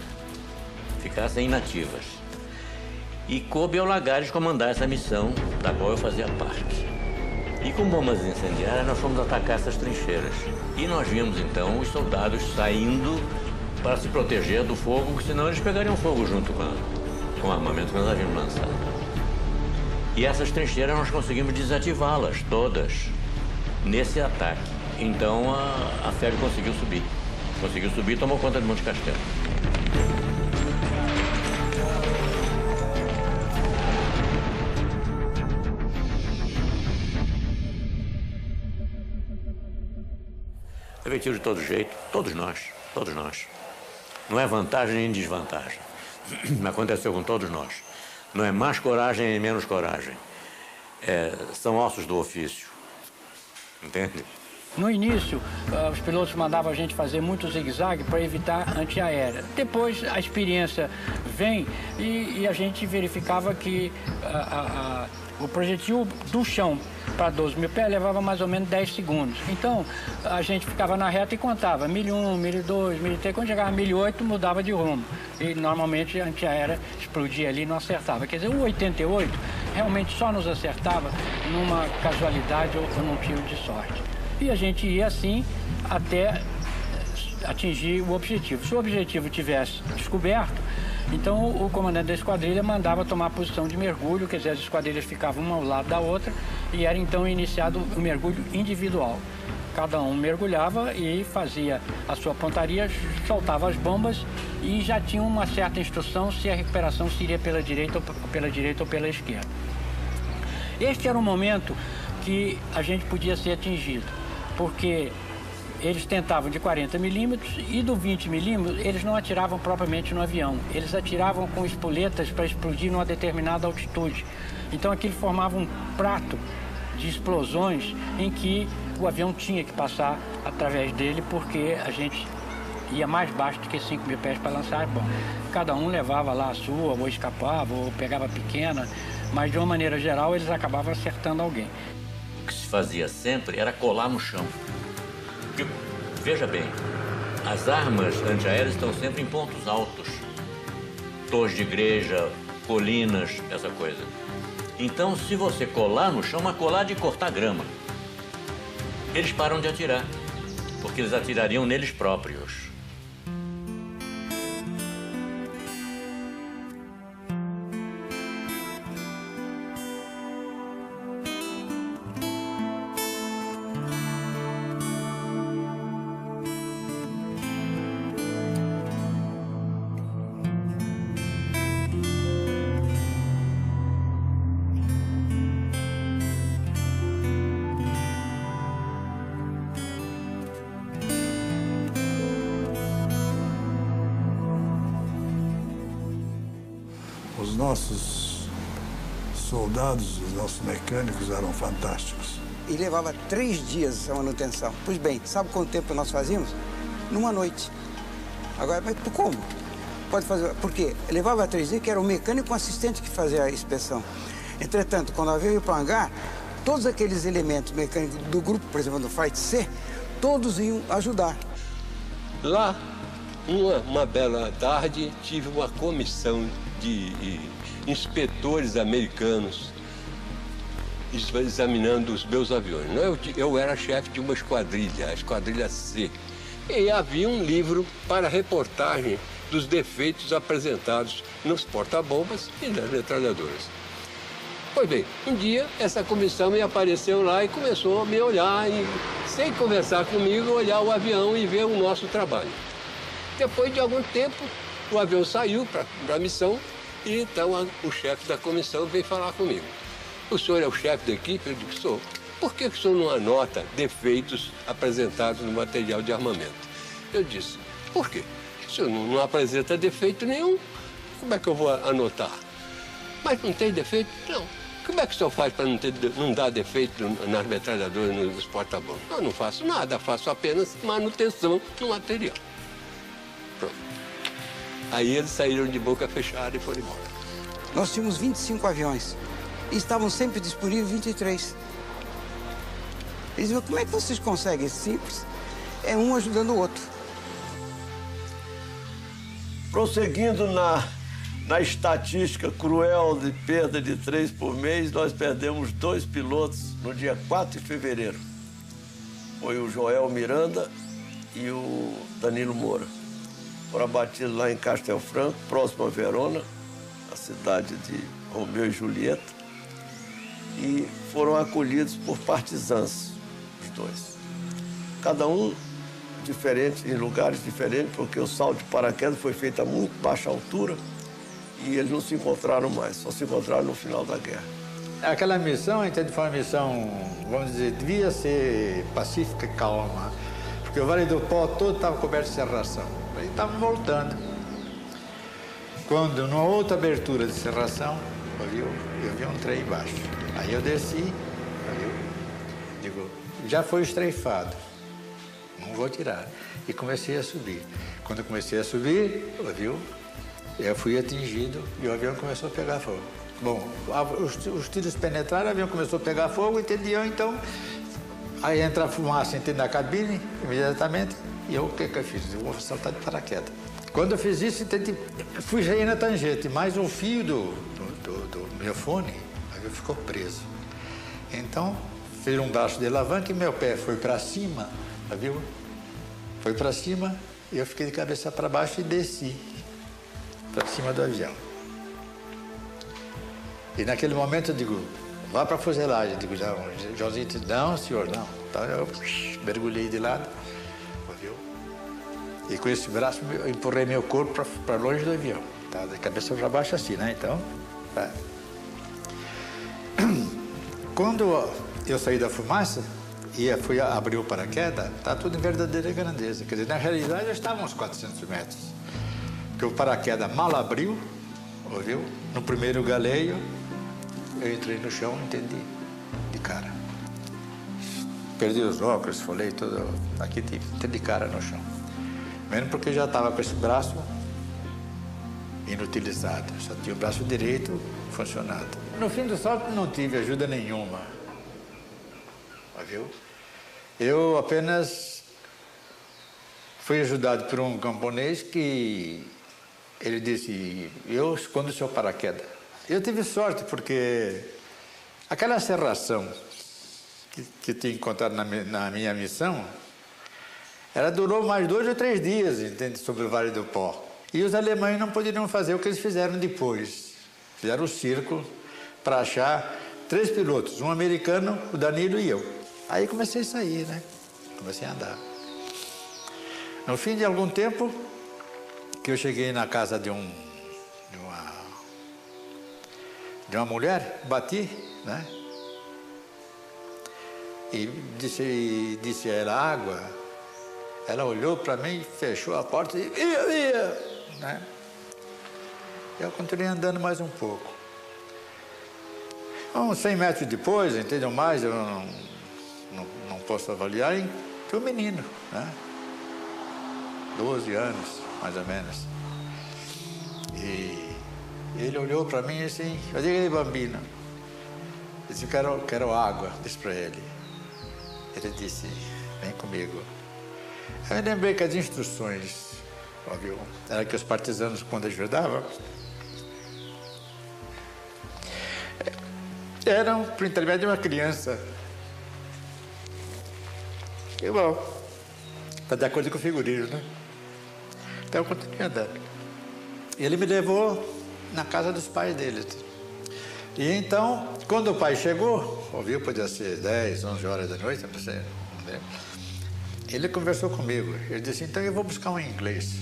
ficassem inativas. E coube ao Lagares comandar essa missão, da qual eu fazia parte. E com bombas incendiárias nós fomos atacar essas trincheiras. E nós vimos então os soldados saindo para se proteger do fogo, porque senão eles pegariam fogo junto com o armamento que nós havíamos lançado. E essas trincheiras nós conseguimos desativá-las todas nesse ataque. Então a FEB conseguiu subir. Conseguiu subir e tomou conta de Monte Castelo. Efetivo de todo jeito, todos nós. Não é vantagem nem desvantagem. Aconteceu com todos nós. Não é mais coragem e menos coragem. São ossos do ofício. Entende? No início, os pilotos mandavam a gente fazer muito zigue-zague para evitar antiaérea. Depois, a experiência vem e a gente verificava que o projetil do chão para 12 mil pés levava mais ou menos 10 segundos. Então, a gente ficava na reta e contava 1001, 1002, 1003. Quando chegava a 1008, mudava de rumo. E, normalmente, a antiaérea explodia ali e não acertava. Quer dizer, o 88 realmente só nos acertava numa casualidade ou num tiro de sorte. E a gente ia assim até atingir o objetivo. Se o objetivo tivesse descoberto, então o comandante da esquadrilha mandava tomar posição de mergulho, quer dizer, as esquadrilhas ficavam uma ao lado da outra e era então iniciado o mergulho individual. Cada um mergulhava e fazia a sua pontaria, soltava as bombas e já tinha uma certa instrução se a recuperação seria pela direita ou pela esquerda. Este era um momento que a gente podia ser atingido, porque eles tentavam de 40 milímetros e do 20 milímetros eles não atiravam propriamente no avião. Eles atiravam com espoletas para explodir numa determinada altitude. Então aquilo formava um prato de explosões em que o avião tinha que passar através dele porque a gente ia mais baixo do que 5 mil pés para lançar as bombas. Cada um levava lá a sua, ou escapava, ou pegava a pequena, mas de uma maneira geral eles acabavam acertando alguém. O que se fazia sempre era colar no chão. Porque, veja bem, as armas antiaéreas estão sempre em pontos altos. Torres de igreja, colinas, essa coisa. Então, se você colar no chão, uma colar de cortar grama, eles param de atirar, porque eles atirariam neles próprios. Os nossos soldados, os nossos mecânicos eram fantásticos. E levava 3 dias a manutenção. Pois bem, sabe quanto tempo nós fazíamos? Numa noite. Agora, mas como? Pode fazer. Por quê? Levava 3 dias, que era o mecânico e o assistente que fazia a inspeção. Entretanto, quando o avião ia para o hangar, todos aqueles elementos mecânicos do grupo, por exemplo, do Flight C, todos iam ajudar. Lá, uma bela tarde, tive uma comissão de inspetores americanos examinando os meus aviões. Eu era chefe de uma esquadrilha, a esquadrilha C. E havia um livro para reportagem dos defeitos apresentados nos porta-bombas e nas metralhadoras. Pois bem, um dia essa comissão me apareceu lá e começou a me olhar e, sem conversar comigo, olhar o avião e ver o nosso trabalho. Depois de algum tempo, o avião saiu para a missão e então o chefe da comissão veio falar comigo. O senhor é o chefe da equipe? Eu disse, sou. Por que o senhor não anota defeitos apresentados no material de armamento? Eu disse, por quê? O senhor não apresenta defeito nenhum. Como é que eu vou anotar? Mas não tem defeito? Não. Como é que o senhor faz para não dar defeito nas metralhadoras, nos porta-bombas? Eu não faço nada, faço apenas manutenção do material. Pronto. Aí eles saíram de boca fechada e foram embora. Nós tínhamos 25 aviões e estavam sempre disponíveis 23. Eles diziam, como é que vocês conseguem? Simples. É um ajudando o outro. Prosseguindo na estatística cruel de perda de 3 por mês, nós perdemos 2 pilotos no dia 4 de fevereiro. Foi o Joel Miranda e o Danilo Moura. Foram abatidos lá em Castel Franco, próximo a Verona, a cidade de Romeu e Julieta, e foram acolhidos por partisãs, os 2. Cada um diferente, em lugares diferentes, porque o salto de paraquedas foi feito a muito baixa altura e eles não se encontraram mais, só se encontraram no final da guerra. Aquela missão, então, foi uma missão, vamos dizer, devia ser pacífica e calma, porque o Vale do Pó todo estava coberto de serração. E estava voltando. quando, numa outra abertura de serração, eu vi um trem embaixo. Aí eu desci, digo, já foi estreifado, não vou tirar. E comecei a subir. Quando eu comecei a subir, eu fui atingido e o avião começou a pegar fogo. Bom, os tiros penetraram, o avião começou a pegar fogo, entendeu? Então, aí entra a fumaça na cabine, imediatamente, e eu, o que eu fiz? Eu vou saltar de paraquedas. Quando eu fiz isso, fui já ir na tangente, mas o fio do meu fone ficou preso. Então, fiz um braço de alavanca e meu pé foi para cima, viu? Foi para cima e eu fiquei de cabeça para baixo e desci para cima do avião. E naquele momento eu digo, vá para a fuselagem. Eu digo, Joãozinho disse, não, senhor, não. Então eu mergulhei de lado, viu? E com esse braço eu empurrei meu corpo para longe do avião. Tá? De cabeça para baixo assim, né? Então, tá. Quando eu saí da fumaça e fui abrir o paraquedas, tá tudo em verdadeira grandeza. Quer dizer, na realidade já estavam uns 400 metros. Porque o paraquedas mal abriu, ouviu? No primeiro galeio, eu entrei no chão e entendi de cara. Perdi os óculos, folhei tudo, aqui de cara no chão. Mesmo porque já estava com esse braço inutilizado, só tinha o braço direito funcionando. No fim do salto não tive ajuda nenhuma, viu? Eu apenas fui ajudado por um camponês que ele disse, eu escondo o seu paraquedas. Eu tive sorte porque aquela serração que tinha encontrado na minha missão, ela durou mais 2 ou 3 dias, entende, sobre o Vale do Pó. E os alemães não poderiam fazer o que eles fizeram depois. Fizeram o círculo para achar 3 pilotos, um americano, o Danilo e eu. Aí comecei a sair, né? Comecei a andar. No fim de algum tempo, que eu cheguei na casa de uma mulher, bati, né? E disse a ela, água. Ela olhou para mim, fechou a porta e ia, né? Eu continuei andando mais um pouco. Uns 100 metros depois, entendeu mais, eu não posso avaliar, tem um menino, né? 12 anos, mais ou menos. E ele olhou para mim assim, eu digo, ei, bambino. Eu disse, quero água, disse para ele. Ele disse, vem comigo. Eu me lembrei que as instruções, óbvio, era que os partisanos, quando ajudavam, eram por intermédio de uma criança. E bom, para dar coisa com o figurino, né? Então eu continuei andando. E ele me levou na casa dos pais dele. E então, quando o pai chegou, ouviu, podia ser 10, 11 horas da noite, não sei, né? Ele conversou comigo. Ele disse, então eu vou buscar um inglês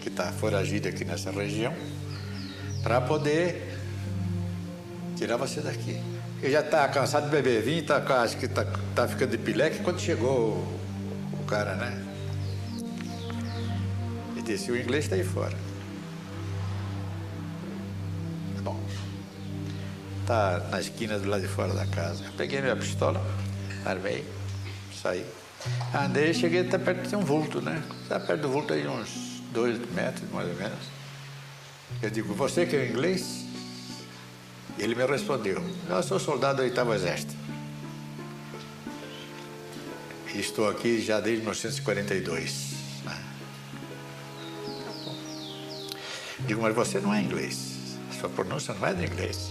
que está foragido aqui nessa região para poder tirar você daqui. Ele já está cansado de beber vinho, acho que está ficando de pileque. Quando chegou o cara, né? Ele disse, o inglês está aí fora. Bom, está na esquina do lado de fora da casa. Eu peguei minha pistola, armei, saí. Andei, cheguei até perto de um vulto, né? Está perto do vulto aí uns 2 metros, mais ou menos. Eu digo, você que é inglês? Ele me respondeu, eu sou soldado do 8º Exército. E estou aqui já desde 1942. Né? Digo, mas você não é inglês. Sua pronúncia não é de inglês.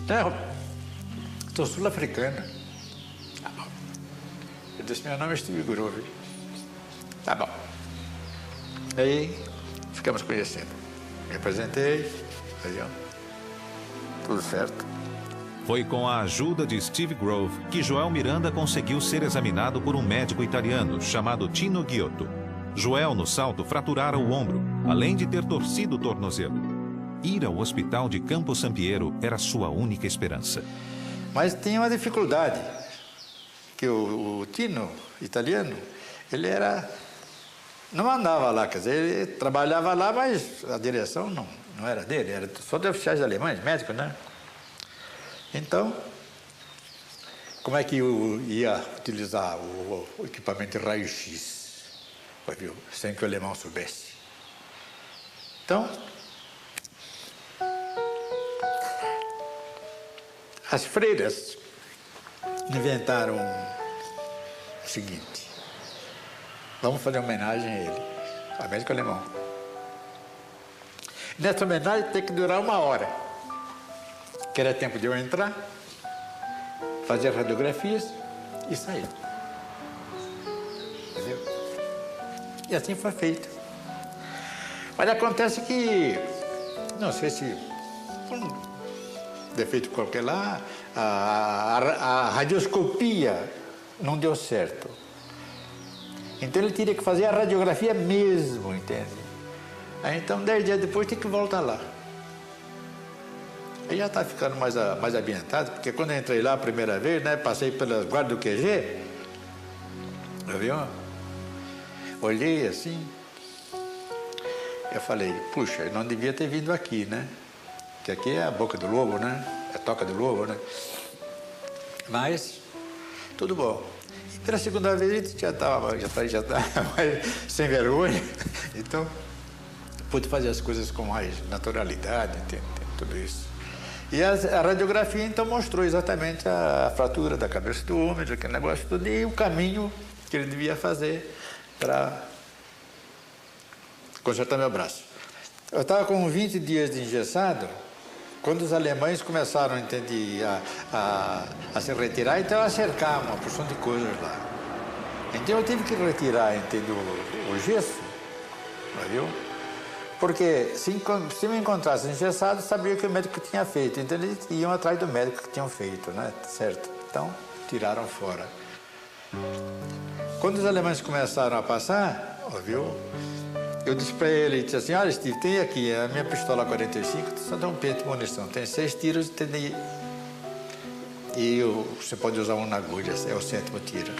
Não, sou sul-africana. Tá bom. Eu disse, meu nome é Steve Groove. Tá bom. Aí, ficamos conhecendo. Me apresentei. Aí, ó. Tudo certo. Foi com a ajuda de Steve Grove que Joel Miranda conseguiu ser examinado por um médico italiano chamado Tino Ghiotto. Joel, no salto, fraturara o ombro, além de ter torcido o tornozelo. Ir ao hospital de Campo Sampiero era sua única esperança. Mas tinha uma dificuldade, que o Tino, italiano, ele era não andava lá, quer dizer, ele trabalhava lá, mas a direção não era dele, era só de oficiais alemães, médicos, né? Então, como é que eu ia utilizar o equipamento de raio-x, sem que o alemão soubesse? Então, as freiras inventaram o seguinte: vamos fazer uma homenagem a ele, a médico alemão. Nessa homenagem tem que durar 1 hora, que era tempo de eu entrar, fazer radiografias e sair. Entendeu? E assim foi feito. Mas acontece que, não sei se por um defeito qualquer lá, a radioscopia não deu certo. Então ele teria que fazer a radiografia mesmo, entende? Aí então 10 dias depois tem que voltar lá. Aí já está ficando mais ambientado, porque quando eu entrei lá a primeira vez, né, passei pelas guardas do QG, viu? Olhei assim, eu falei, puxa, eu não devia ter vindo aqui, né? Que aqui é a boca do lobo, né? É a toca do lobo, né? Mas, tudo bom. E pela segunda vez a gente já estava mais sem vergonha, então pude fazer as coisas com mais naturalidade, entende? Tudo isso. E a radiografia, então, mostrou exatamente a fratura da cabeça do homem, aquele negócio tudo, e o caminho que ele devia fazer para consertar meu braço. Eu estava com 20 dias de engessado, quando os alemães começaram, entende, a se retirar, então a cercar uma porção de coisas lá. Então eu tive que retirar, entende, o gesso, viu? Porque se me encontrassem engessado, sabia que o médico tinha feito. Então eles iam atrás do médico que tinham feito, né? Certo? Então, tiraram fora. Quando os alemães começaram a passar, viu? Eu disse para ele, disse assim, olha, Steve, tem aqui a minha pistola 45, só dá um pente de munição. Tem 6 tiros e você pode usar um na agulha, é o 7º tiro.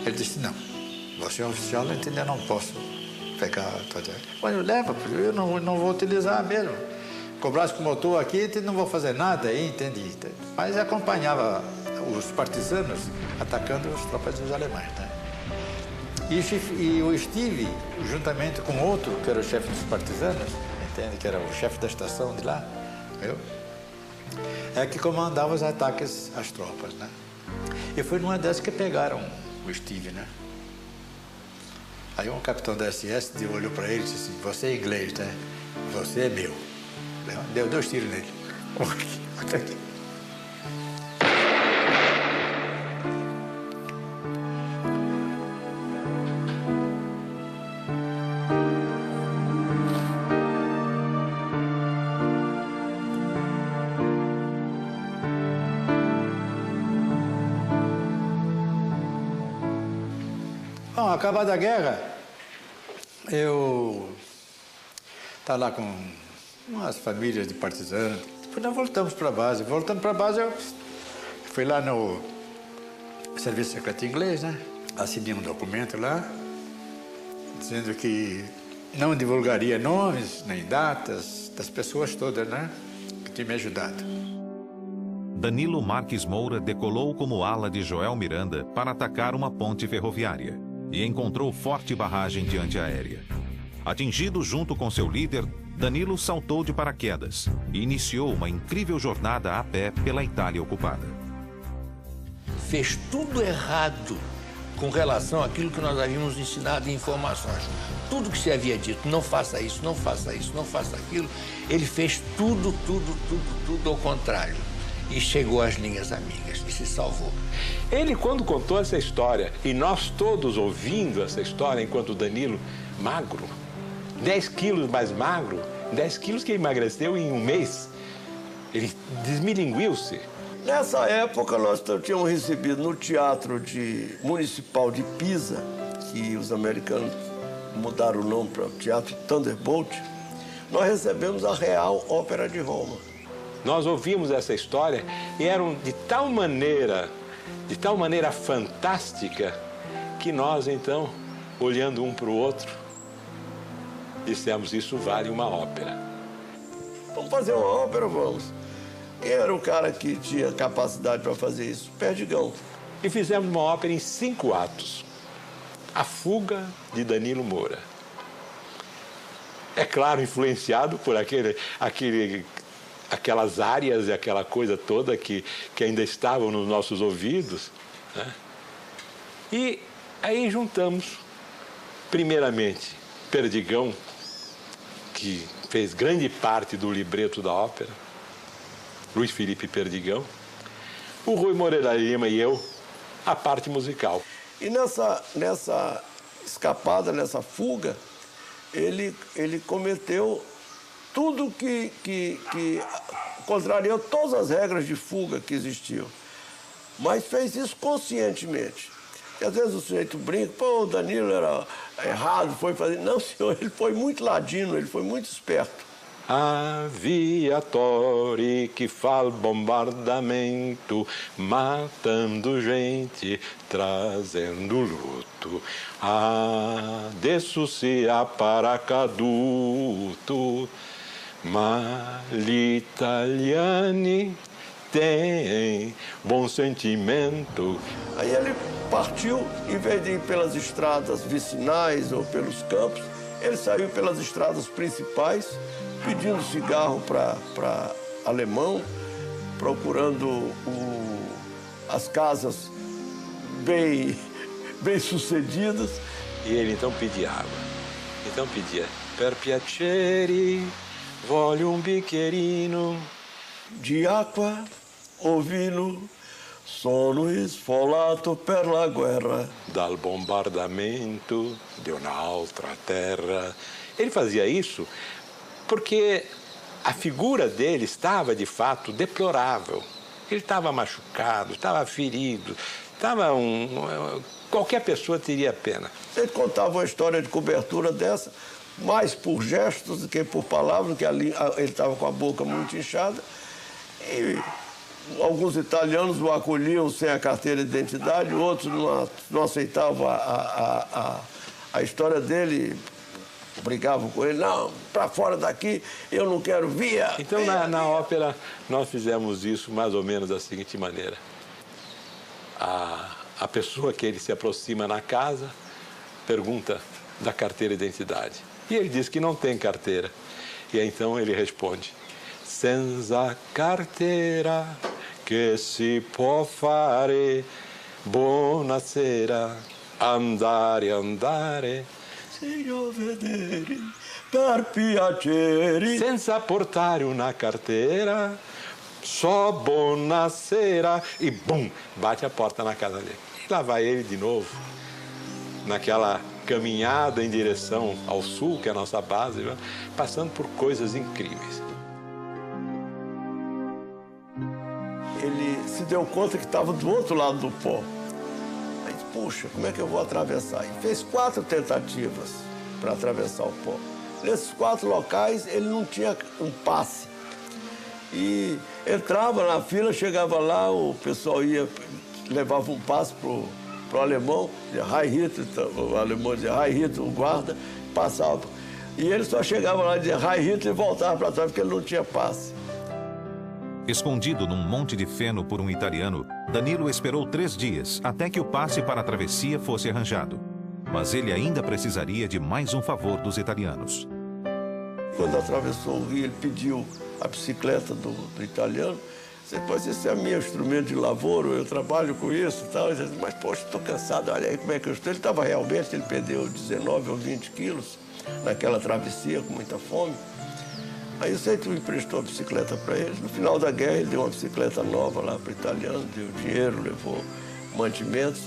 Ele disse, não, você é um oficial, entendeu? Eu não posso pegar. Mas eu levo, eu não vou utilizar mesmo. Cobrasse como eu estou aqui, não vou fazer nada aí, entende? Mas acompanhava os partisanos atacando as tropas dos alemães, né? E o Steve, juntamente com outro, que era o chefe dos partisanos, entende? Que era o chefe da estação de lá, viu? É que comandava os ataques às tropas, né? E foi numa dessas que pegaram o Steve, né? Aí um capitão da SS olhou para ele e disse assim, você é inglês, né? Você é meu. Deu 2 tiros nele. Outro aqui. Bom, acabada a guerra, eu estava lá com umas famílias de partisanos. Depois nós voltamos para a base. Voltando para a base, eu fui lá no Serviço Secreto Inglês, né? Assinei um documento lá, dizendo que não divulgaria nomes nem datas das pessoas todas, né? Que tinham me ajudado. Danilo Marques Moura decolou como ala de Joel Miranda para atacar uma ponte ferroviária e encontrou forte barragem de antiaérea. Atingido junto com seu líder, Danilo saltou de paraquedas e iniciou uma incrível jornada a pé pela Itália ocupada. Fez tudo errado com relação àquilo que nós havíamos ensinado em informações. Tudo que se havia dito, não faça isso, não faça isso, não faça aquilo, ele fez tudo ao contrário. E chegou às linhas amigas e se salvou. Ele, quando contou essa história, e nós todos ouvindo essa história, enquanto o Danilo, magro, 10 quilos mais magro, 10 quilos que emagreceu em um mês, ele desmilinguiu-se. Nessa época, nós tínhamos recebido no Teatro Municipal de Pisa, que os americanos mudaram o nome para o Teatro Thunderbolt, nós recebemos a Real Ópera de Roma. Nós ouvimos essa história e eram de tal maneira fantástica, que nós, então, olhando um para o outro, dissemos, isso vale uma ópera. Vamos fazer uma ópera, vamos. Quem era o cara que tinha capacidade para fazer isso? Perdigão. E fizemos uma ópera em 5 atos. A Fuga, de Danilo Moura. É claro, influenciado por aquelas áreas e aquela coisa toda que ainda estavam nos nossos ouvidos, né? E aí juntamos, primeiramente, Perdigão, que fez grande parte do libreto da ópera, Luiz Felipe Perdigão, o Rui Moreira Lima e eu, a parte musical. E nessa escapada, nessa fuga, ele cometeu tudo que contrariou todas as regras de fuga que existiam. Mas fez isso conscientemente. E às vezes o sujeito brinca, pô, o Danilo era errado, foi fazer... Não, senhor, ele foi muito ladino, ele foi muito esperto. Aviatori que faz bombardamento, matando gente, trazendo luto. Adesso sia paracaduto, ma gli italiani têm bom sentimento. Aí ele partiu, em vez de ir pelas estradas vicinais ou pelos campos, ele saiu pelas estradas principais, pedindo cigarro para alemão, procurando as casas bem sucedidas. E ele então pedia água. Então pedia, per piacere, voglio un bicchierino di acqua o vino, sono sfolato per la guerra. Dal bombardamento de un'altra terra. Ele fazia isso porque a figura dele estava, de fato, deplorável. Ele estava machucado, estava ferido, qualquer pessoa teria pena. Ele contava uma história de cobertura dessa, mais por gestos do que por palavras, porque ele estava com a boca muito inchada. E alguns italianos o acolhiam sem a carteira de identidade, outros não aceitavam a história dele, brigavam com ele, não, para fora daqui, eu não quero via. Então, na ópera, nós fizemos isso mais ou menos da seguinte maneira. A pessoa que ele se aproxima na casa pergunta da carteira de identidade. E ele diz que não tem carteira. E então ele responde, senza carteira che si può fare, buonasera, andare, andare. Signor vedere, per piacere. Senza portare una carteira, só buonasera. E bum, bate a porta na casa dele. E lá vai ele de novo, naquela caminhada em direção ao sul, que é a nossa base, passando por coisas incríveis. Ele se deu conta que estava do outro lado do pó. Aí disse, puxa, como é que eu vou atravessar? E fez 4 tentativas para atravessar o pó. Nesses 4 locais, ele não tinha um passe. E entrava na fila, chegava lá, o pessoal levava um passe pro alemão, dizia Heil Hitler, o alemão dizia Heil Hitler, o guarda, passava. E ele só chegava lá e dizia Heil Hitler e voltava para trás, porque ele não tinha passe. Escondido num monte de feno por um italiano, Danilo esperou 3 dias até que o passe para a travessia fosse arranjado. Mas ele ainda precisaria de mais um favor dos italianos. Quando atravessou o rio, ele pediu a bicicleta do italiano. Você pode esse é meu instrumento de lavoura, eu trabalho com isso e tal. Ele disse, mas, poxa, estou cansado, olha aí como é que eu estou. Ele estava realmente, ele perdeu 19 ou 20 quilos naquela travessia, com muita fome. Aí o Seito emprestou a bicicleta para ele. No final da guerra, ele deu uma bicicleta nova lá para o italiano, deu dinheiro, levou mantimentos.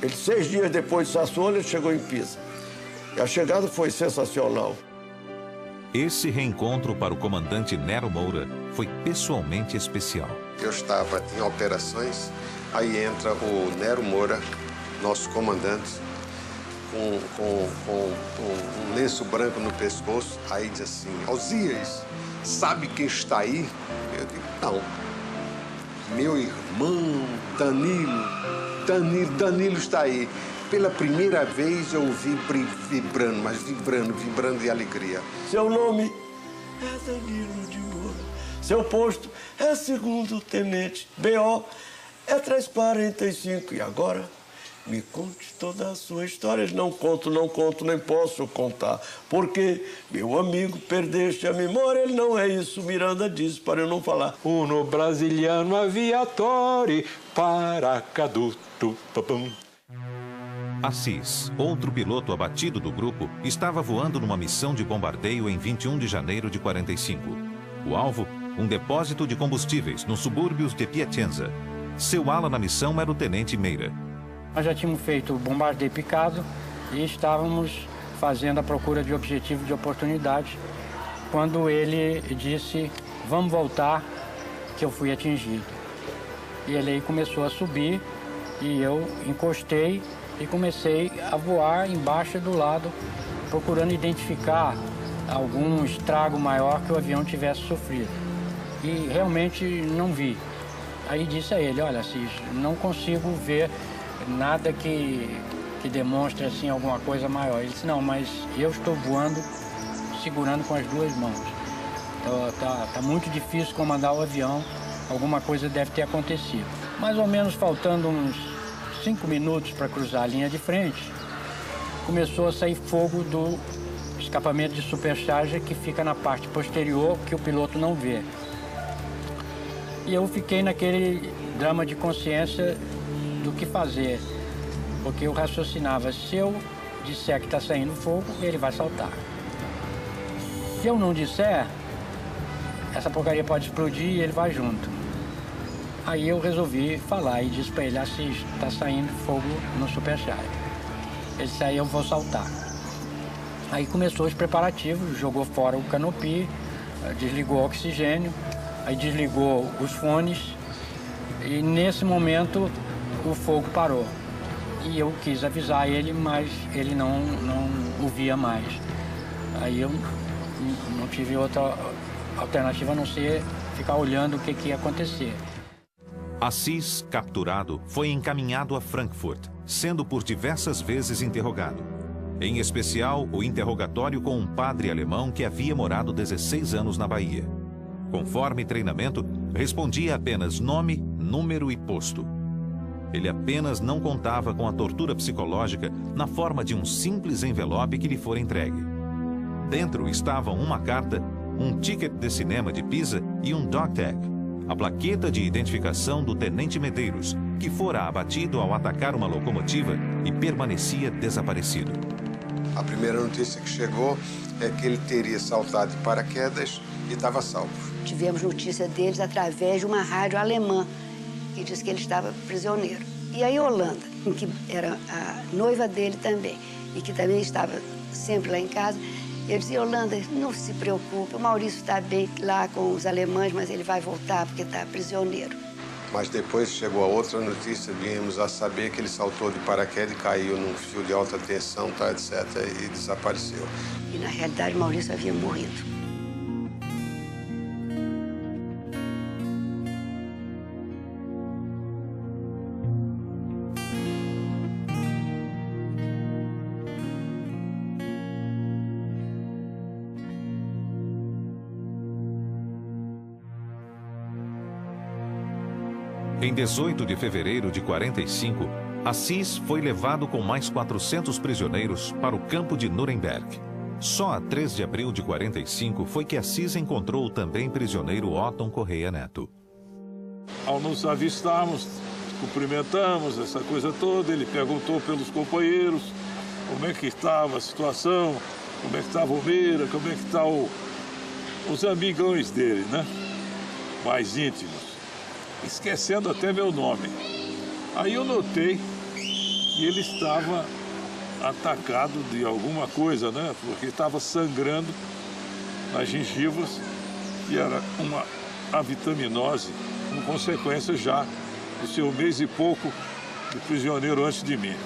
6 dias depois de Sassuolo, ele chegou em Pisa. E a chegada foi sensacional. Esse reencontro para o comandante Nero Moura foi pessoalmente especial. Eu estava em operações, aí entra o Nero Moura, nosso comandante, com um lenço branco no pescoço, aí diz assim, Osias, sabe quem está aí? Eu digo, não. Meu irmão, Danilo está aí. pela primeira vez eu vi vibrando, mas vibrando de alegria. Seu nome é Danilo de Moura. Seu posto é segundo tenente. BO é 345. E agora, me conte toda a sua história. Não conto, nem posso contar. Porque, meu amigo, perdeste a memória. Ele não é isso, Miranda disse, para eu não falar. Uno brasiliano aviatore, paracaduto, papum. Assis, outro piloto abatido do grupo, estava voando numa missão de bombardeio em 21 de janeiro de 45. O alvo, um depósito de combustíveis nos subúrbios de Piacenza. Seu ala na missão era o tenente Meira. Nós já tínhamos feito o bombardeio picado e estávamos fazendo a procura de objetivo de oportunidade, quando ele disse, vamos voltar, que eu fui atingido. E ele aí começou a subir e eu encostei e comecei a voar embaixo do lado, procurando identificar algum estrago maior que o avião tivesse sofrido. E realmente não vi. Aí disse a ele, olha, Assis, não consigo ver nada que demonstre assim alguma coisa maior. Ele disse, não, mas eu estou voando segurando com as duas mãos. Tá muito difícil comandar o avião, alguma coisa deve ter acontecido. Mais ou menos faltando uns 5 minutos para cruzar a linha de frente, começou a sair fogo do escapamento de supercharger que fica na parte posterior, que o piloto não vê. E eu fiquei naquele drama de consciência do que fazer, porque eu raciocinava, se eu disser que está saindo fogo, ele vai saltar. Se eu não disser, essa porcaria pode explodir e ele vai junto. Aí eu resolvi falar e disse para ele, Assis, está saindo fogo no supercharger. Ele disse, aí eu vou saltar. Aí começou os preparativos, jogou fora o canopi, desligou o oxigênio, aí desligou os fones e nesse momento o fogo parou. E eu quis avisar ele, mas ele não ouvia mais. Aí eu não tive outra alternativa a não ser ficar olhando o que ia acontecer. Assis, capturado, foi encaminhado a Frankfurt, sendo por diversas vezes interrogado. Em especial, o interrogatório com um padre alemão que havia morado 16 anos na Bahia. Conforme treinamento, respondia apenas nome, número e posto. Ele apenas não contava com a tortura psicológica na forma de um simples envelope que lhe fora entregue. Dentro estavam uma carta, um ticket de cinema de Pisa e um dog tag, a plaqueta de identificação do tenente Medeiros, que fora abatido ao atacar uma locomotiva e permanecia desaparecido. A primeira notícia que chegou é que ele teria saltado de paraquedas e estava salvo. Tivemos notícia deles através de uma rádio alemã, que disse que ele estava prisioneiro. E a Yolanda, que era a noiva dele também, e que também estava sempre lá em casa, eu disse, Yolanda, não se preocupe, o Maurício está bem lá com os alemães, mas ele vai voltar porque está prisioneiro. Mas depois chegou a outra notícia, viemos a saber que ele saltou de paraquedas e caiu num fio de alta tensão, tá, etc., e desapareceu. E na realidade o Maurício havia morrido. Em 18 de fevereiro de 45, Assis foi levado com mais 400 prisioneiros para o campo de Nuremberg. Só a 3 de abril de 45 foi que Assis encontrou o também prisioneiro Otton Correia Neto. Ao nos avistarmos, cumprimentamos, essa coisa toda, ele perguntou pelos companheiros como é que estava a situação, como é que estava o Meira, como é que estão os amigões dele, né? Mais íntimos. Esquecendo até meu nome. Aí eu notei que ele estava atacado de alguma coisa, né? Porque estava sangrando nas gengivas e era uma avitaminose, com consequência já do seu mês e pouco de prisioneiro antes de mim.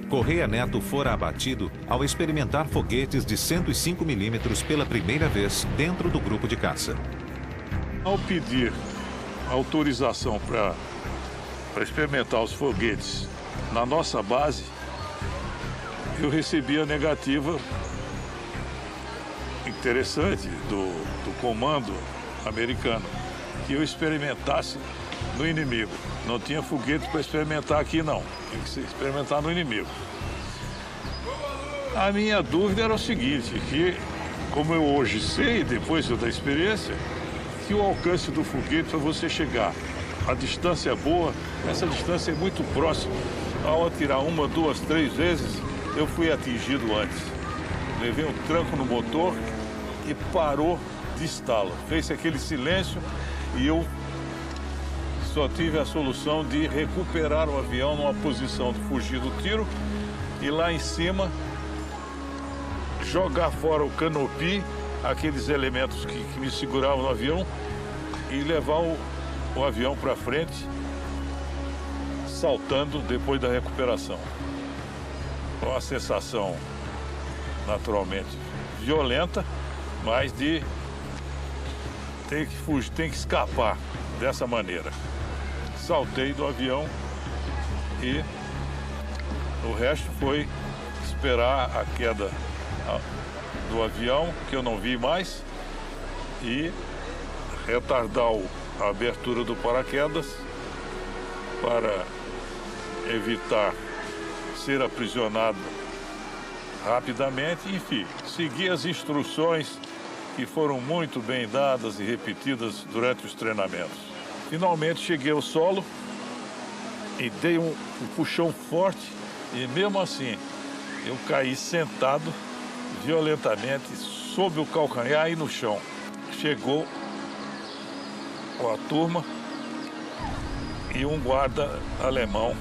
Correia Neto fora abatido ao experimentar foguetes de 105 milímetros pela primeira vez dentro do grupo de caça. Ao pedir autorização para experimentar os foguetes na nossa base, eu recebi a negativa interessante do comando americano, que eu experimentasse no inimigo. Não tinha foguete para experimentar aqui, não. Tinha que experimentar no inimigo. A minha dúvida era o seguinte, que, como eu hoje sei, depois da experiência, que o alcance do foguete para você chegar, a distância é boa, essa distância é muito próxima. Ao atirar 1, 2, 3 vezes, eu fui atingido antes. Levei um tranco no motor e parou de estalo. Fez aquele silêncio e eu só tive a solução de recuperar o avião numa posição de fugir do tiro e lá em cima jogar fora o canopy, aqueles elementos que me seguravam no avião, e levar o avião para frente, saltando depois da recuperação. Uma sensação naturalmente violenta, mas de ter que fugir, tem que escapar dessa maneira. Saltei do avião e o resto foi esperar a queda do avião, que eu não vi mais, e retardar a abertura do paraquedas para evitar ser aprisionado rapidamente. Enfim, seguir as instruções que foram muito bem dadas e repetidas durante os treinamentos. Finalmente cheguei ao solo e dei um puxão forte e mesmo assim eu caí sentado violentamente sob o calcanhar e no chão. Chegou a turma e um guarda alemão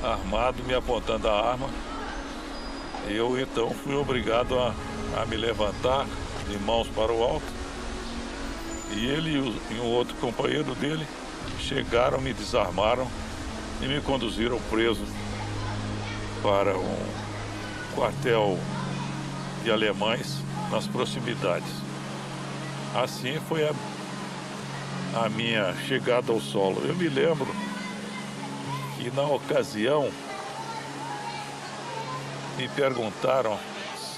armado me apontando a arma. Eu então fui obrigado a me levantar de mãos para o alto, e ele e um outro companheiro dele chegaram, me desarmaram e me conduziram preso para um quartel de alemães nas proximidades. Assim foi a minha chegada ao solo. Eu me lembro que na ocasião me perguntaram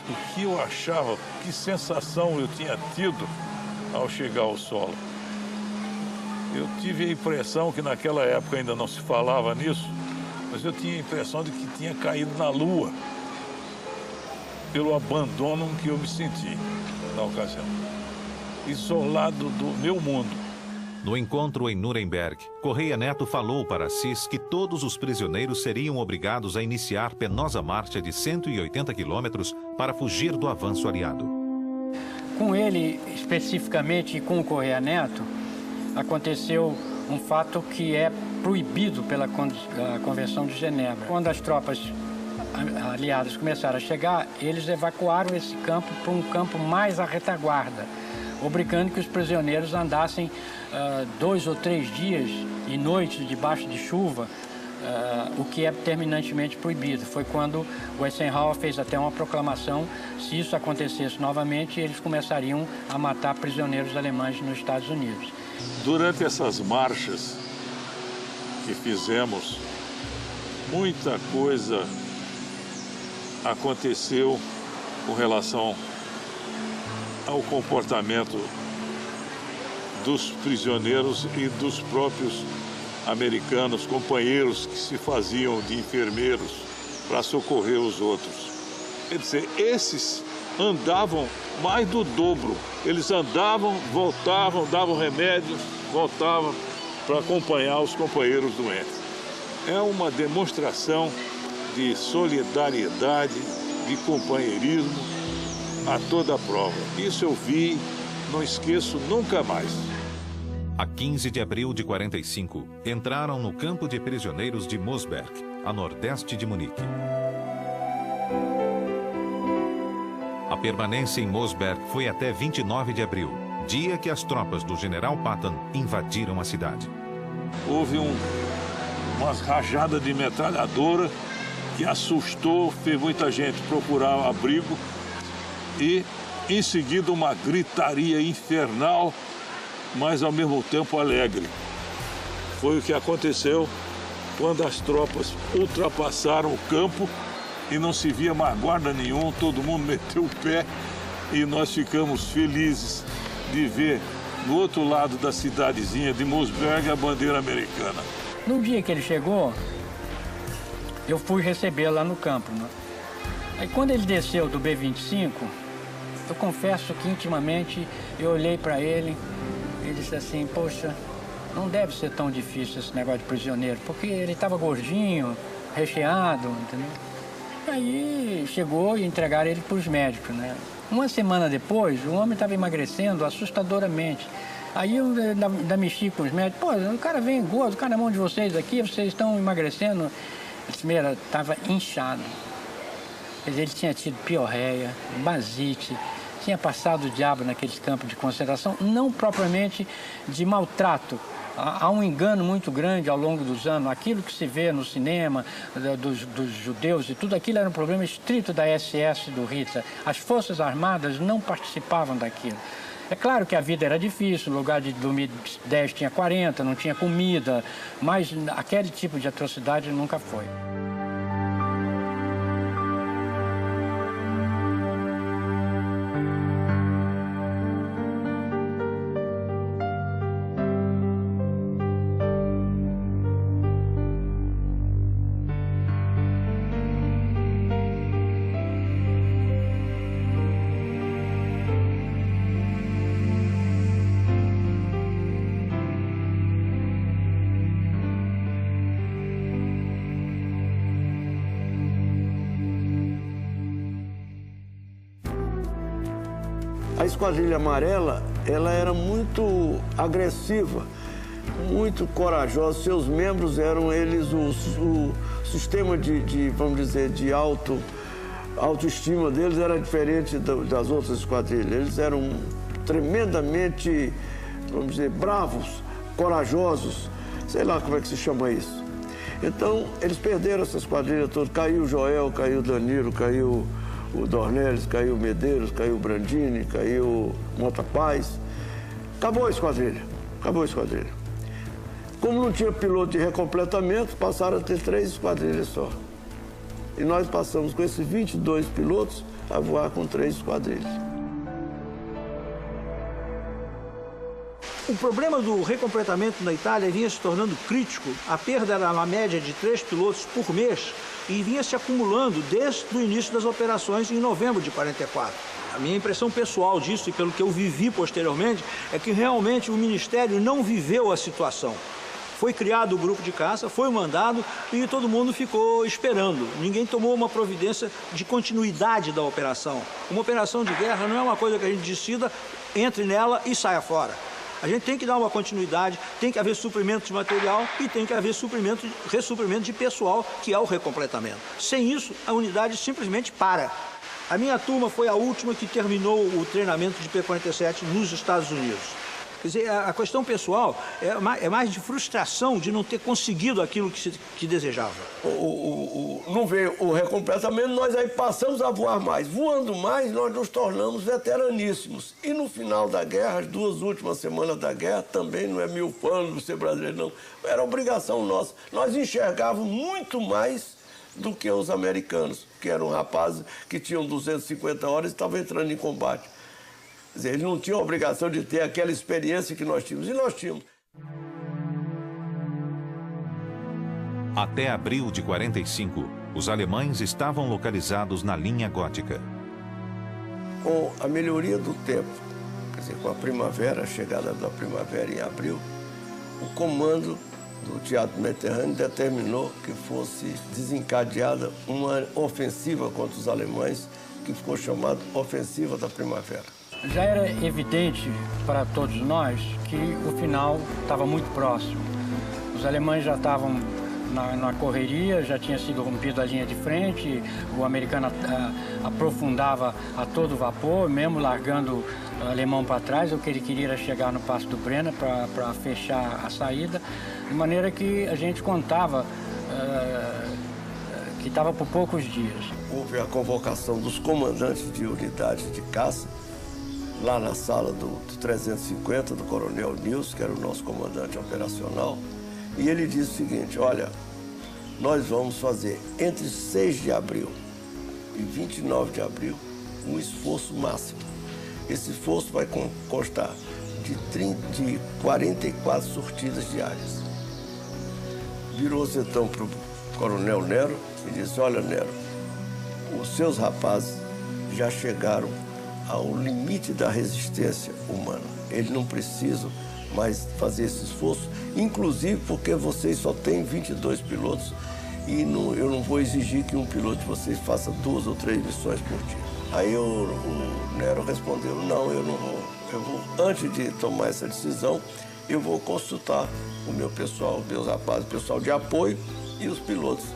o que eu achava, que sensação eu tinha tido ao chegar ao solo. Eu tive a impressão que naquela época ainda não se falava nisso, mas eu tinha a impressão de que tinha caído na lua, pelo abandono que eu me senti na ocasião, isolado do meu mundo. No encontro em Nuremberg, Correia Neto falou para Assis que todos os prisioneiros seriam obrigados a iniciar penosa marcha de 180 quilômetros para fugir do avanço aliado. Com ele, especificamente, e com o Correia Neto, aconteceu um fato que é proibido pela Convenção de Genebra. Quando as tropas aliadas começaram a chegar, eles evacuaram esse campo para um campo mais à retaguarda, obrigando que os prisioneiros andassem 2 ou 3 dias e noites debaixo de chuva, o que é terminantemente proibido. Foi quando o Eisenhower fez até uma proclamação: se isso acontecesse novamente, eles começariam a matar prisioneiros alemães nos Estados Unidos. Durante essas marchas que fizemos, muita coisa aconteceu com relação ao comportamento dos prisioneiros e dos próprios americanos, companheiros que se faziam de enfermeiros para socorrer os outros. Quer dizer, esses andavam mais do dobro. Eles andavam, voltavam, davam remédios, voltavam para acompanhar os companheiros doentes. É uma demonstração de solidariedade, de companheirismo a toda a prova. Isso eu vi, não esqueço nunca mais. A 15 de abril de 45, entraram no campo de prisioneiros de Mosberg, a nordeste de Munique. A permanência em Mosberg foi até 29 de abril, dia que as tropas do general Patton invadiram a cidade. Houve umas rajadas de metralhadora que assustou, fez muita gente procurar abrigo e, em seguida, uma gritaria infernal, mas ao mesmo tempo alegre. Foi o que aconteceu quando as tropas ultrapassaram o campo e não se via mais guarda nenhum, todo mundo meteu o pé e nós ficamos felizes de ver do outro lado da cidadezinha de Mossberg a bandeira americana. No dia que ele chegou, eu fui recebê-lo lá no campo, né? Aí quando ele desceu do B-25, eu confesso que intimamente eu olhei para ele e disse assim, poxa, não deve ser tão difícil esse negócio de prisioneiro, porque ele estava gordinho, recheado, entendeu? Aí chegou e entregaram ele para os médicos, né? Uma semana depois, o homem estava emagrecendo assustadoramente. Aí eu ainda mexi com os médicos, pô, o cara vem gordo, o cara na mão de vocês aqui, vocês estão emagrecendo. Ele estava inchado. Quer dizer, ele tinha tido piorreia, basite, tinha passado o diabo naqueles campos de concentração, não propriamente de maltrato. Há um engano muito grande ao longo dos anos. Aquilo que se vê no cinema dos judeus e tudo aquilo era um problema estrito da SS do Hitler. As Forças Armadas não participavam daquilo. É claro que a vida era difícil, no lugar de dormir 10 tinha 40, não tinha comida, mas aquele tipo de atrocidade nunca foi. A Esquadrilha Amarela, ela era muito agressiva, muito corajosa. Seus membros eram eles o sistema vamos dizer, de autoestima deles era diferente das outras esquadrilhas. Eles eram tremendamente, vamos dizer, bravos, corajosos, sei lá como é que se chama isso. Então, eles perderam essa esquadrilha toda. Caiu o Joel, caiu o Danilo, caiu o Dornelles, caiu o Medeiros, caiu o Brandini, caiu o Mota Paz. Acabou a esquadrilha, acabou a esquadrilha. Como não tinha piloto de recompletamento, passaram a ter 3 esquadrilhas só. E nós passamos com esses 22 pilotos a voar com 3 esquadrilhas. O problema do recompletamento na Itália vinha se tornando crítico. A perda era na média de 3 pilotos por mês e vinha se acumulando desde o início das operações em novembro de 44. A minha impressão pessoal disso, e pelo que eu vivi posteriormente, é que realmente o Ministério não viveu a situação. Foi criado o grupo de caça, foi mandado e todo mundo ficou esperando. Ninguém tomou uma providência de continuidade da operação. Uma operação de guerra não é uma coisa que a gente decida, entre nela e saia fora. A gente tem que dar uma continuidade, tem que haver suprimento de material e tem que haver ressuprimento de pessoal, que é o recompletamento. Sem isso, a unidade simplesmente para. A minha turma foi a última que terminou o treinamento de P-47 nos Estados Unidos. Quer dizer, a questão pessoal é mais de frustração de não ter conseguido aquilo que desejava. Não veio o recompletamento, nós aí passamos a voar mais. Voando mais, nós nos tornamos veteraníssimos. E no final da guerra, as 2 últimas semanas da guerra, também não é mil fãs ser brasileiro, não. Era obrigação nossa. Nós enxergávamos muito mais do que os americanos, que eram rapazes que tinham 250 horas e estavam entrando em combate. Quer dizer, eles não tinham a obrigação de ter aquela experiência que nós tínhamos, e nós tínhamos. Até abril de 45, os alemães estavam localizados na linha gótica. Com a melhoria do tempo, quer dizer, com a primavera, a chegada da primavera em abril, o comando do Teatro Mediterrâneo determinou que fosse desencadeada uma ofensiva contra os alemães, que ficou chamada Ofensiva da Primavera. Já era evidente para todos nós que o final estava muito próximo. Os alemães já estavam na correria, já tinha sido rompida a linha de frente, o americano aprofundava a todo vapor, mesmo largando o alemão para trás. O que ele queria era chegar no Passo do Brenner para fechar a saída, de maneira que a gente contava que estava por poucos dias. Houve a convocação dos comandantes de unidades de caça, lá na sala do 350, do coronel Nils, que era o nosso comandante operacional, e ele disse o seguinte: olha, nós vamos fazer entre 6 de abril e 29 de abril um esforço máximo. Esse esforço vai constar de 44 sortidas diárias. Virou-se então para o Coronel Nero e disse: olha, Nero, os seus rapazes já chegaram ao limite da resistência humana. Eles não precisam mais fazer esse esforço, inclusive porque vocês só têm 22 pilotos e eu não vou exigir que um piloto de vocês faça 2 ou 3 missões por dia. Aí o Nero respondeu: não, eu não vou. Antes de tomar essa decisão, eu vou consultar o meu pessoal, os meus rapazes, o pessoal de apoio e os pilotos.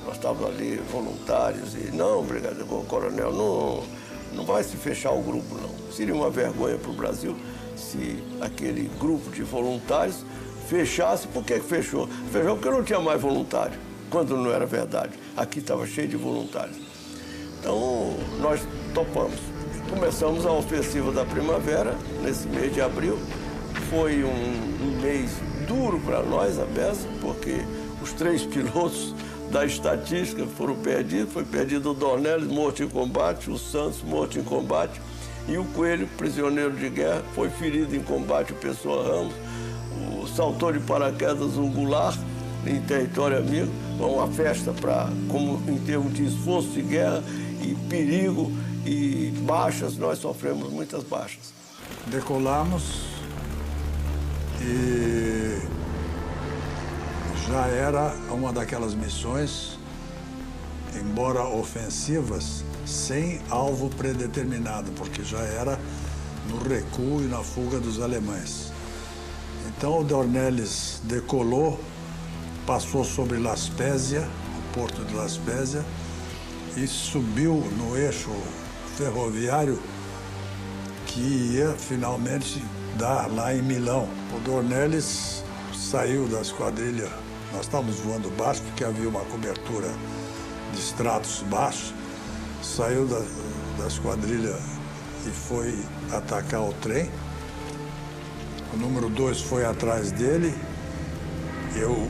Nós estávamos ali voluntários e não, brigadeiro, coronel, não vai se fechar o grupo, não. Seria uma vergonha para o Brasil se aquele grupo de voluntários fechasse. Por que fechou? Fechou porque não tinha mais voluntário, quando não era verdade. Aqui estava cheio de voluntários. Então, nós topamos. Começamos a ofensiva da primavera, nesse mês de abril. Foi um mês duro para nós, a beça, porque os 3 pilotos da estatística foram perdidos. Foi perdido o Dornelles, morto em combate, o Santos, morto em combate, e o Coelho, prisioneiro de guerra, foi ferido em combate, o Pessoa Ramos. O saltou de paraquedas o Goulart, em território amigo. Uma festa como em termos de esforço de guerra e perigo e baixas. Nós sofremos muitas baixas. Decolamos e já era uma daquelas missões, embora ofensivas, sem alvo predeterminado, porque já era no recuo e na fuga dos alemães. Então o Dornelles decolou, passou sobre La Spezia, o porto de La Spezia, e subiu no eixo ferroviário que ia finalmente dar lá em Milão. O Dornelles saiu da esquadrilha, nós estávamos voando baixo porque havia uma cobertura de estratos baixos, saiu da esquadrilha e foi atacar o trem. O número 2 foi atrás dele, eu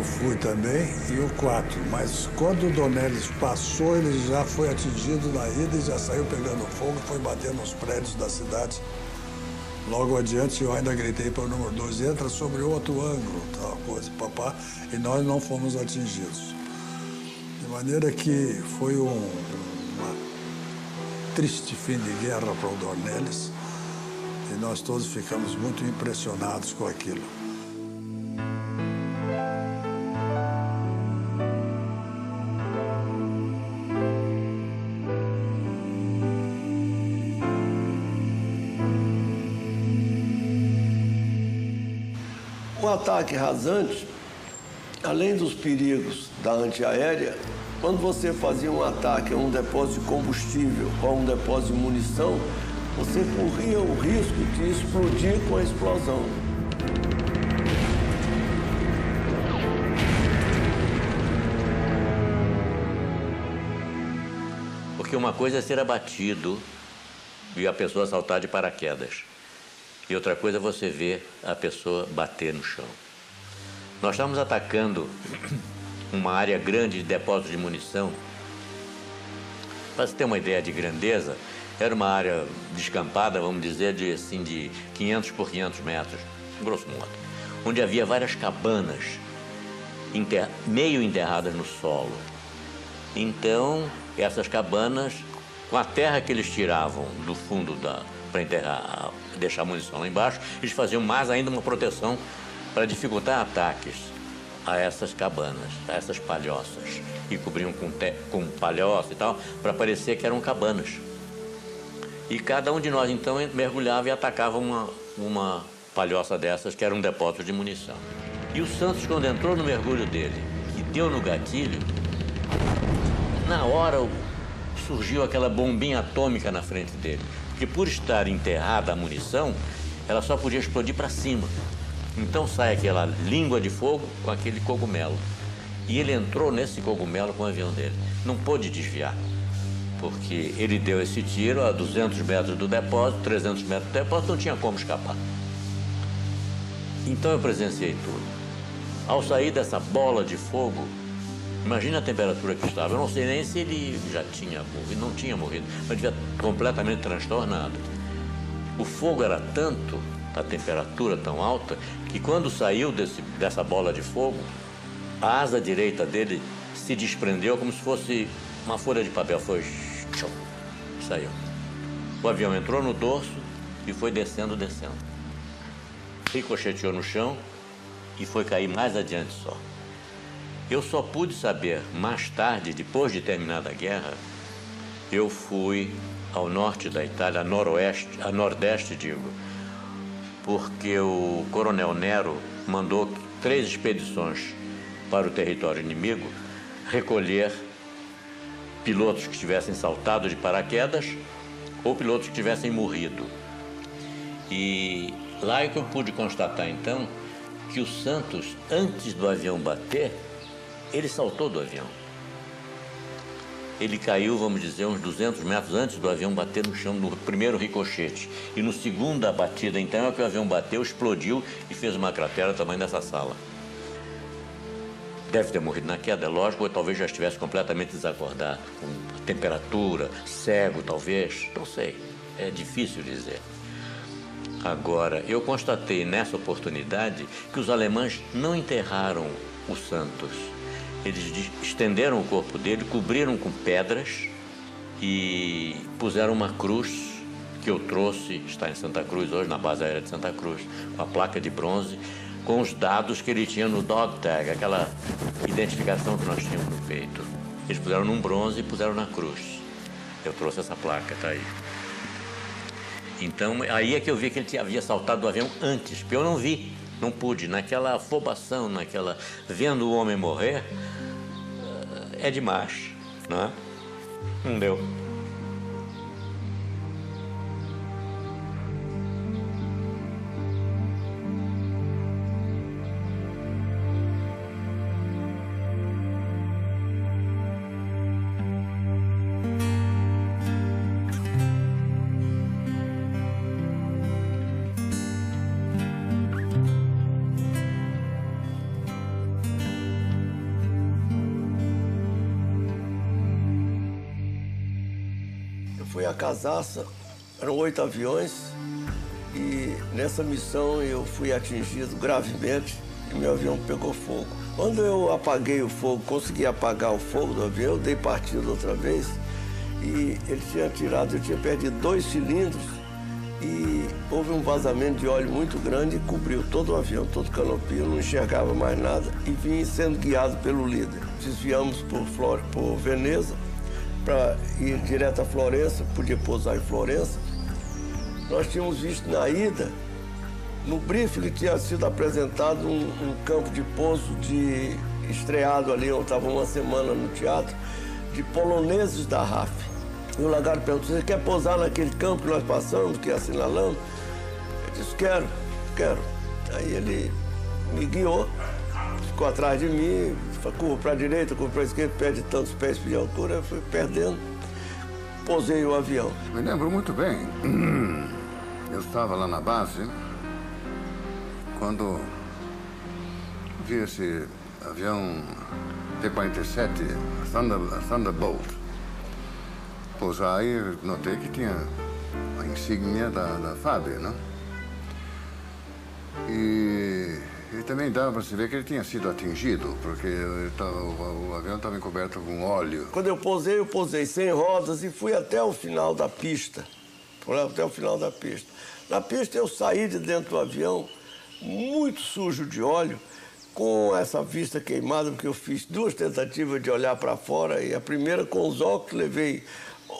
fui também, e o 4. Mas quando o Dornelles passou, ele já foi atingido na ida e já saiu pegando fogo, foi bater nos prédios da cidade. Logo adiante, eu ainda gritei para o número 2, entra sobre outro ângulo, tal coisa, papá, e nós não fomos atingidos. De maneira que foi uma triste fim de guerra para o Dornelles, e nós todos ficamos muito impressionados com aquilo. O ataque rasante, além dos perigos da antiaérea, quando você fazia um ataque a um depósito de combustível ou a um depósito de munição, você corria o risco de explodir com a explosão. Porque uma coisa é ser abatido e a pessoa saltar de paraquedas. E outra coisa é você ver a pessoa bater no chão. Nós estávamos atacando uma área grande de depósito de munição. Para você ter uma ideia de grandeza, era uma área descampada, vamos dizer, de 500 por 500 metros, grosso modo, onde havia várias cabanas meio enterradas no solo. Então, essas cabanas, com a terra que eles tiravam do fundo para enterrar, deixar a munição lá embaixo, eles faziam mais ainda uma proteção para dificultar ataques a essas cabanas, a essas palhoças, e cobriam com palhoça e tal, para parecer que eram cabanas. E cada um de nós, então, mergulhava e atacava uma palhoça dessas, que era um depósito de munição. E o Santos, quando entrou no mergulho dele e deu no gatilho, na hora surgiu aquela bombinha atômica na frente dele. Porque por estar enterrada a munição, ela só podia explodir para cima. Então sai aquela língua de fogo com aquele cogumelo. E ele entrou nesse cogumelo com o avião dele. Não pôde desviar, porque ele deu esse tiro a 200 metros do depósito, 300 metros do depósito, não tinha como escapar. Então eu presenciei tudo. Ao sair dessa bola de fogo, imagina a temperatura que estava. Eu não sei nem se ele já tinha morrido, não tinha morrido, mas devia completamente transtornado. O fogo era tanto, a temperatura tão alta, que quando saiu dessa bola de fogo, a asa direita dele se desprendeu como se fosse uma folha de papel. Foi... saiu. O avião entrou no dorso e foi descendo. Ricocheteou no chão e foi cair mais adiante só. Eu só pude saber mais tarde, depois de terminada a guerra, eu fui ao norte da Itália, a nordeste, digo, porque o coronel Nero mandou 3 expedições para o território inimigo recolher pilotos que tivessem saltado de paraquedas ou pilotos que tivessem morrido. E lá é que eu pude constatar, então, que o Santos, antes do avião bater, ele saltou do avião. Ele caiu, vamos dizer, uns 200 metros antes do avião bater no chão, no primeiro ricochete. E no segunda batida, então, é que o avião bateu, explodiu e fez uma cratera do tamanho dessa sala. Deve ter morrido na queda, é lógico, ou talvez já estivesse completamente desacordado, com temperatura, cego, talvez, não sei, é difícil dizer. Agora, eu constatei nessa oportunidade que os alemães não enterraram o Santos. Eles estenderam o corpo dele, cobriram com pedras e puseram uma cruz que eu trouxe, está em Santa Cruz hoje, na base aérea de Santa Cruz, com a placa de bronze, com os dados que ele tinha no dog tag, aquela identificação que nós tínhamos no peito. Eles puseram num bronze e puseram na cruz. Eu trouxe essa placa, tá aí. Então, aí é que eu vi que ele havia saltado do avião antes, porque eu não vi, não pude. Naquela afobação, vendo o homem morrer, é demais, não é? Não deu. Foi a Casaça, eram 8 aviões e nessa missão eu fui atingido gravemente e meu avião pegou fogo. Quando eu apaguei o fogo, consegui apagar o fogo do avião, eu dei partida outra vez e ele tinha tirado, eu tinha perdido 2 cilindros e houve um vazamento de óleo muito grande e cobriu todo o avião, todo o canopio, eu não enxergava mais nada e vim sendo guiado pelo líder. Desviamos por Veneza, para ir direto a Florença, podia pousar em Florença. Nós tínhamos visto na ida, no briefing que tinha sido apresentado um campo de pouso estreado ali, eu estava uma semana no teatro, de poloneses da RAF. E o Lagarde perguntou, você quer pousar naquele campo que nós passamos, que assinalamos? Eu disse, quero. Aí ele me guiou, ficou atrás de mim, curva para a direita, curva para a esquerda, perde tantos pés de altura, eu fui perdendo, pousei o avião. Me lembro muito bem. Eu estava lá na base quando vi esse avião T-47 Thunderbolt pousar e notei que tinha a insígnia da FAB, né? E também dava para se ver que ele tinha sido atingido, porque o avião estava encoberto com óleo. Quando eu posei sem rodas e fui até o final da pista. Na pista eu saí de dentro do avião, muito sujo de óleo, com essa vista queimada, porque eu fiz 2 tentativas de olhar para fora, e a primeira com os óculos levei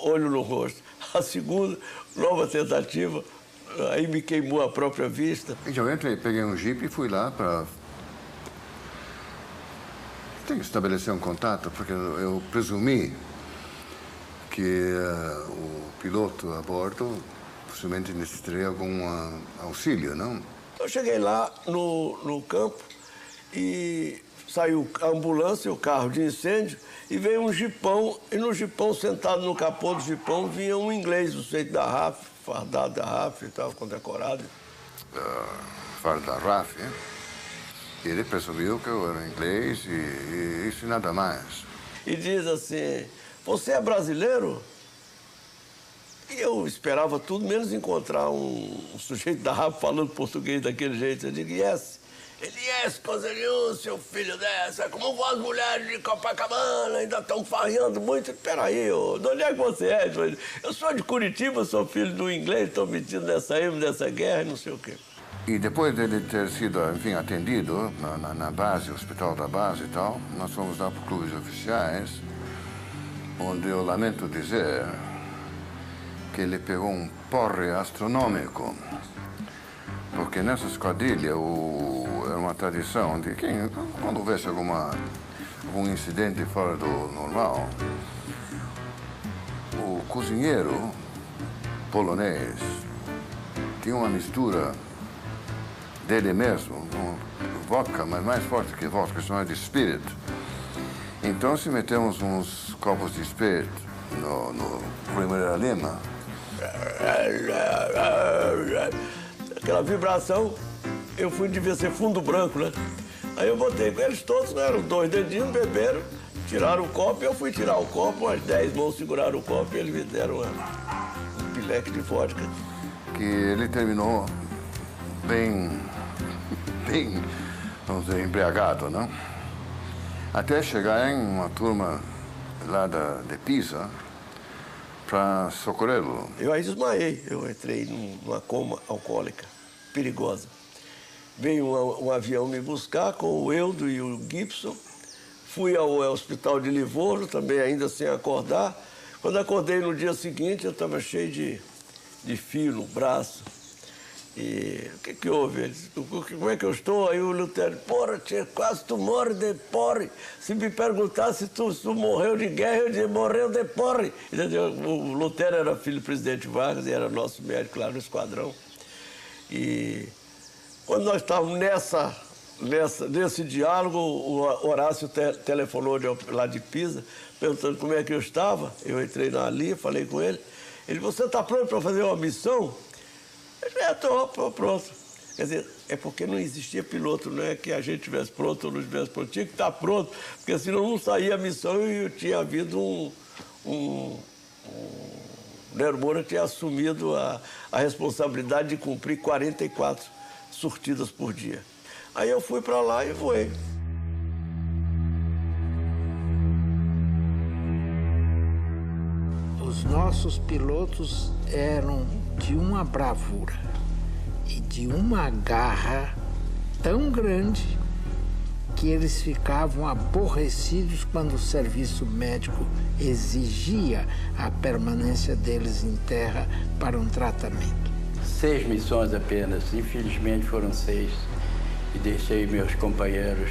olho no rosto. A segunda, nova tentativa, aí me queimou a própria vista. Eu entrei, peguei um jipe e fui lá para... Tem que estabelecer um contato, porque eu presumi que o piloto a bordo possivelmente necessitaria algum auxílio, não? Eu cheguei lá no campo e saiu a ambulância, o carro de incêndio, e veio um jipão, e no jipão, sentado no capô do jipão, vinha um inglês, o sujeito da RAF, fardado da RAF e tal, condecorado. Farda da RAF, hein? que ele presumiu que eu era inglês e isso e nada mais. E diz assim, você é brasileiro? E eu esperava tudo, menos encontrar um sujeito da rapa falando português daquele jeito. Eu digo, yes. Ele, yes, coisa nenhuma, seu filho dessa. Como vão as mulheres de Copacabana, ainda estão farreando muito. Peraí, de onde é que você é? Eu sou de Curitiba, sou filho do inglês, estou metido nessa guerra e não sei o quê. E depois dele ter sido, enfim, atendido na base, hospital da base e tal, nós fomos lá para clubes oficiais, onde eu lamento dizer que ele pegou um porre astronômico. Porque nessa esquadrilha era uma tradição de quem, quando houvesse algum incidente fora do normal, o cozinheiro polonês tinha uma mistura dele mesmo, vodka, mas mais forte que vodka, chamada de spirit. Então, se metemos uns copos de spirit no Primeira Lima, aquela vibração, eu devia ser fundo branco, né? Aí eu botei com eles todos, né? Eram 2 dedinhos, beberam, tiraram o copo, eu fui tirar o copo, umas 10 mãos seguraram o copo e eles me deram um pileque de vodka. Que ele terminou bem, vamos dizer, embriagado, não? Até chegar em uma turma lá de Pisa para socorrê-lo. Eu aí desmaiei, eu entrei numa coma alcoólica, perigosa. Veio um avião me buscar com o Eudo e o Gibson. Fui ao hospital de Livorno, também ainda sem acordar. Quando acordei no dia seguinte, eu estava cheio de fio no braço. E o que houve? Ele disse, como é que eu estou? Aí o Lutero, porra, quase tu morre de porre. Se me perguntasse se tu morreu de guerra, eu dizia, morreu de porre. O Lutero era filho do presidente Vargas e era nosso médico lá no esquadrão. E quando nós estávamos nesse diálogo, o Horácio telefonou lá de Pisa, perguntando como é que eu estava. Eu entrei ali, falei com ele. Ele, você está pronto para fazer uma missão? Eu disse, estou pronto. Quer dizer, é porque não existia piloto, não é que a gente estivesse pronto ou não estivesse pronto. Tinha que estar pronto, porque senão não saía a missão e tinha havido o Nero Moura tinha assumido a responsabilidade de cumprir 44 sortidas por dia. Aí eu fui para lá e voei. Os nossos pilotos eram de uma bravura e de uma garra tão grande que eles ficavam aborrecidos quando o serviço médico exigia a permanência deles em terra para um tratamento. 6 missões apenas, infelizmente foram 6, e deixei meus companheiros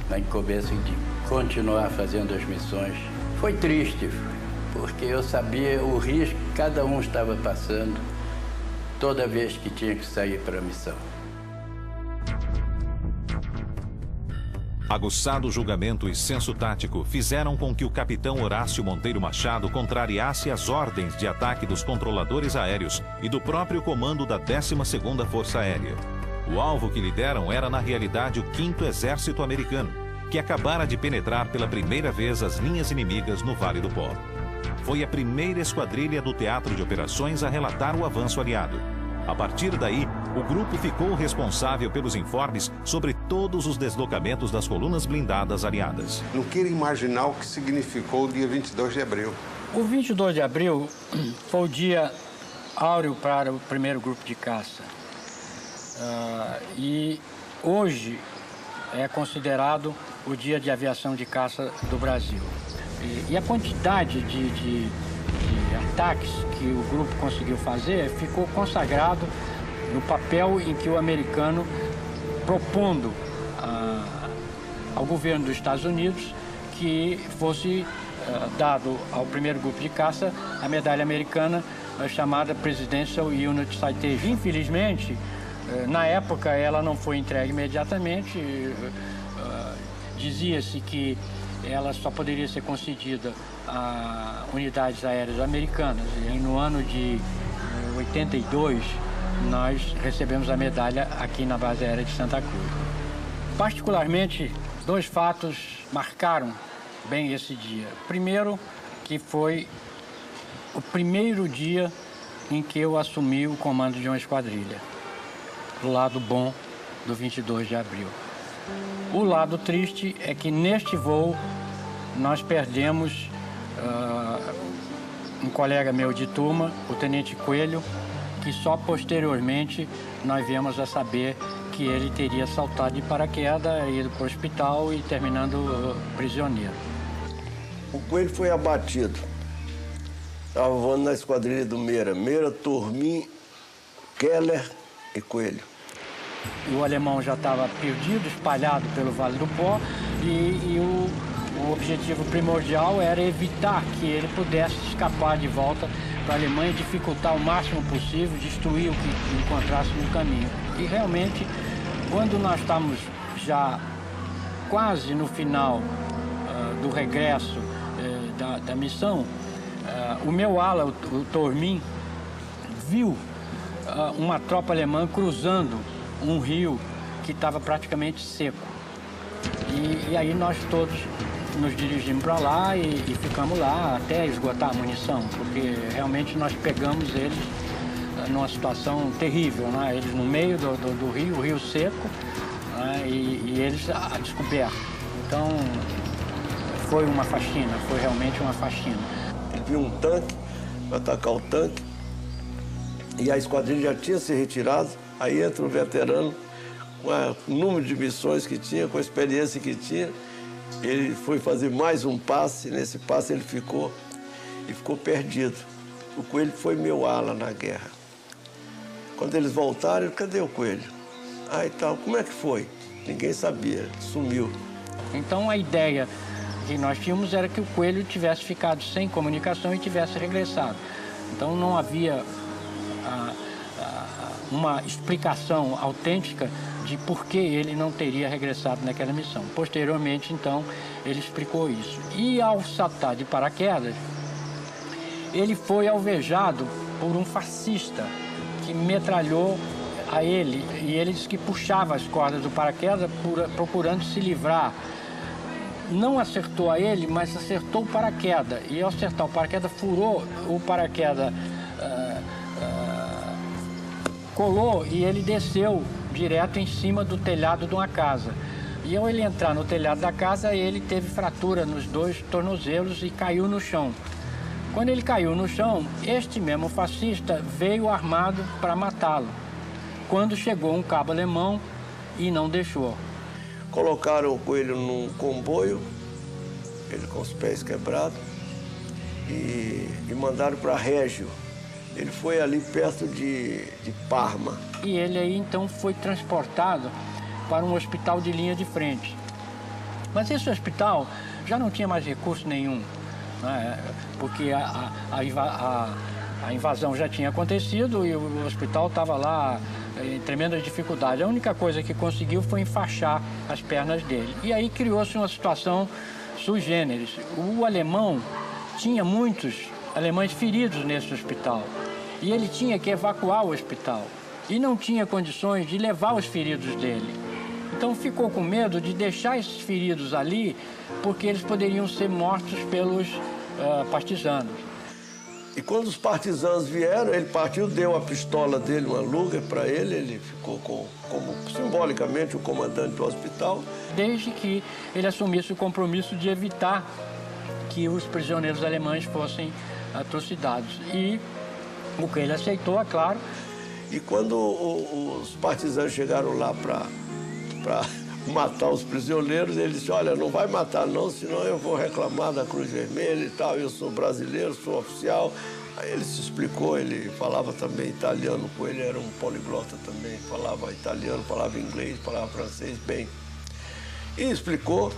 na incumbência de continuar fazendo as missões. Foi triste, porque eu sabia o risco que cada um estava passando toda vez que tinha que sair para a missão. Aguçado julgamento e senso tático fizeram com que o capitão Horácio Monteiro Machado contrariasse as ordens de ataque dos controladores aéreos e do próprio comando da 12ª Força Aérea. O alvo que lhe deram era, na realidade, o 5º Exército Americano, que acabara de penetrar pela primeira vez as linhas inimigas no Vale do Pó. Foi a primeira esquadrilha do Teatro de Operações a relatar o avanço aliado. A partir daí, o grupo ficou responsável pelos informes sobre todos os deslocamentos das colunas blindadas aliadas. Não quero imaginar o que significou o dia 22 de abril. O 22 de abril foi o dia áureo para o primeiro grupo de caça. E hoje é considerado o dia de aviação de caça do Brasil. E a quantidade de ataques que o grupo conseguiu fazer ficou consagrado no papel em que o americano, propondo ao governo dos Estados Unidos que fosse dado ao primeiro grupo de caça a medalha americana chamada Presidential Unit Citation. Infelizmente, na época ela não foi entregue imediatamente. Dizia-se que ela só poderia ser concedida a unidades aéreas americanas. E no ano de 82, nós recebemos a medalha aqui na base aérea de Santa Cruz. Particularmente, 2 fatos marcaram bem esse dia. Primeiro, que foi o primeiro dia em que eu assumi o comando de uma esquadrilha, do lado bom do 22 de abril. O lado triste é que neste voo nós perdemos um colega meu de turma, o Tenente Coelho, que só posteriormente nós viemos a saber que ele teria saltado de paraquedas, ido para o hospital e terminando prisioneiro. O Coelho foi abatido. Estava voando na esquadrilha do Meira. Meira, Tormin, Keller e Coelho. O alemão já estava perdido, espalhado pelo Vale do Pó, e o objetivo primordial era evitar que ele pudesse escapar de volta para a Alemanha, dificultar o máximo possível, destruir o que encontrasse no caminho. E realmente, quando nós estávamos já quase no final do regresso da missão, o meu ala, o Tormin, viu uma tropa alemã cruzando um rio que estava praticamente seco. E aí nós todos nos dirigimos para lá e ficamos lá até esgotar a munição, porque realmente nós pegamos eles numa situação terrível, né? Eles no meio do rio, o rio seco, né? e eles a descoberto. Então foi uma faxina, foi realmente uma faxina. Ele viu um tanque, para atacar o tanque, e a esquadrilha já tinha se retirado. Aí entra um veterano, com o número de missões que tinha, com a experiência que tinha. Ele foi fazer mais um passe, nesse passe ele ficou perdido. O Coelho foi meu ala na guerra. Quando eles voltaram, cadê o Coelho? Ah, e tal, como é que foi? Ninguém sabia, sumiu. Então a ideia que nós tínhamos era que o Coelho tivesse ficado sem comunicação e tivesse regressado. Então não havia uma explicação autêntica de por que ele não teria regressado naquela missão. Posteriormente, então, ele explicou isso. E ao saltar de paraquedas, ele foi alvejado por um fascista que metralhou a ele, e ele disse que puxava as cordas do paraquedas procurando se livrar. Não acertou a ele, mas acertou o paraquedas. E ao acertar o paraquedas, furou o paraquedas, colou, e ele desceu direto em cima do telhado de uma casa. E ao ele entrar no telhado da casa, ele teve fratura nos 2 tornozelos e caiu no chão. Quando ele caiu no chão, este mesmo fascista veio armado para matá-lo. Quando chegou um cabo alemão e não deixou. Colocaram o Coelho num comboio, ele com os pés quebrados, e mandaram para Régio. Ele foi ali perto de Parma. E ele aí então foi transportado para um hospital de linha de frente. Mas esse hospital já não tinha mais recurso nenhum, né? Porque a invasão já tinha acontecido e o hospital estava lá em tremenda dificuldade. A única coisa que conseguiu foi enfaixar as pernas dele. E aí criou-se uma situação sui generis. O alemão tinha muitos alemães feridos nesse hospital. E ele tinha que evacuar o hospital. E não tinha condições de levar os feridos dele. Então ficou com medo de deixar esses feridos ali, porque eles poderiam ser mortos pelos partisanos. E quando os partisanos vieram, ele partiu, deu a pistola dele, uma Luger para ele, ele ficou como simbolicamente o comandante do hospital. Desde que ele assumisse o compromisso de evitar que os prisioneiros alemães fossem atrocidades. E o que ele aceitou, é claro. E quando os partisanos chegaram lá para matar os prisioneiros, ele disse, olha, não vai matar não, senão eu vou reclamar da Cruz Vermelha e tal, eu sou brasileiro, sou oficial. Aí ele se explicou, ele falava também italiano, com ele era um poliglota também, falava italiano, falava inglês, falava francês bem. E explicou,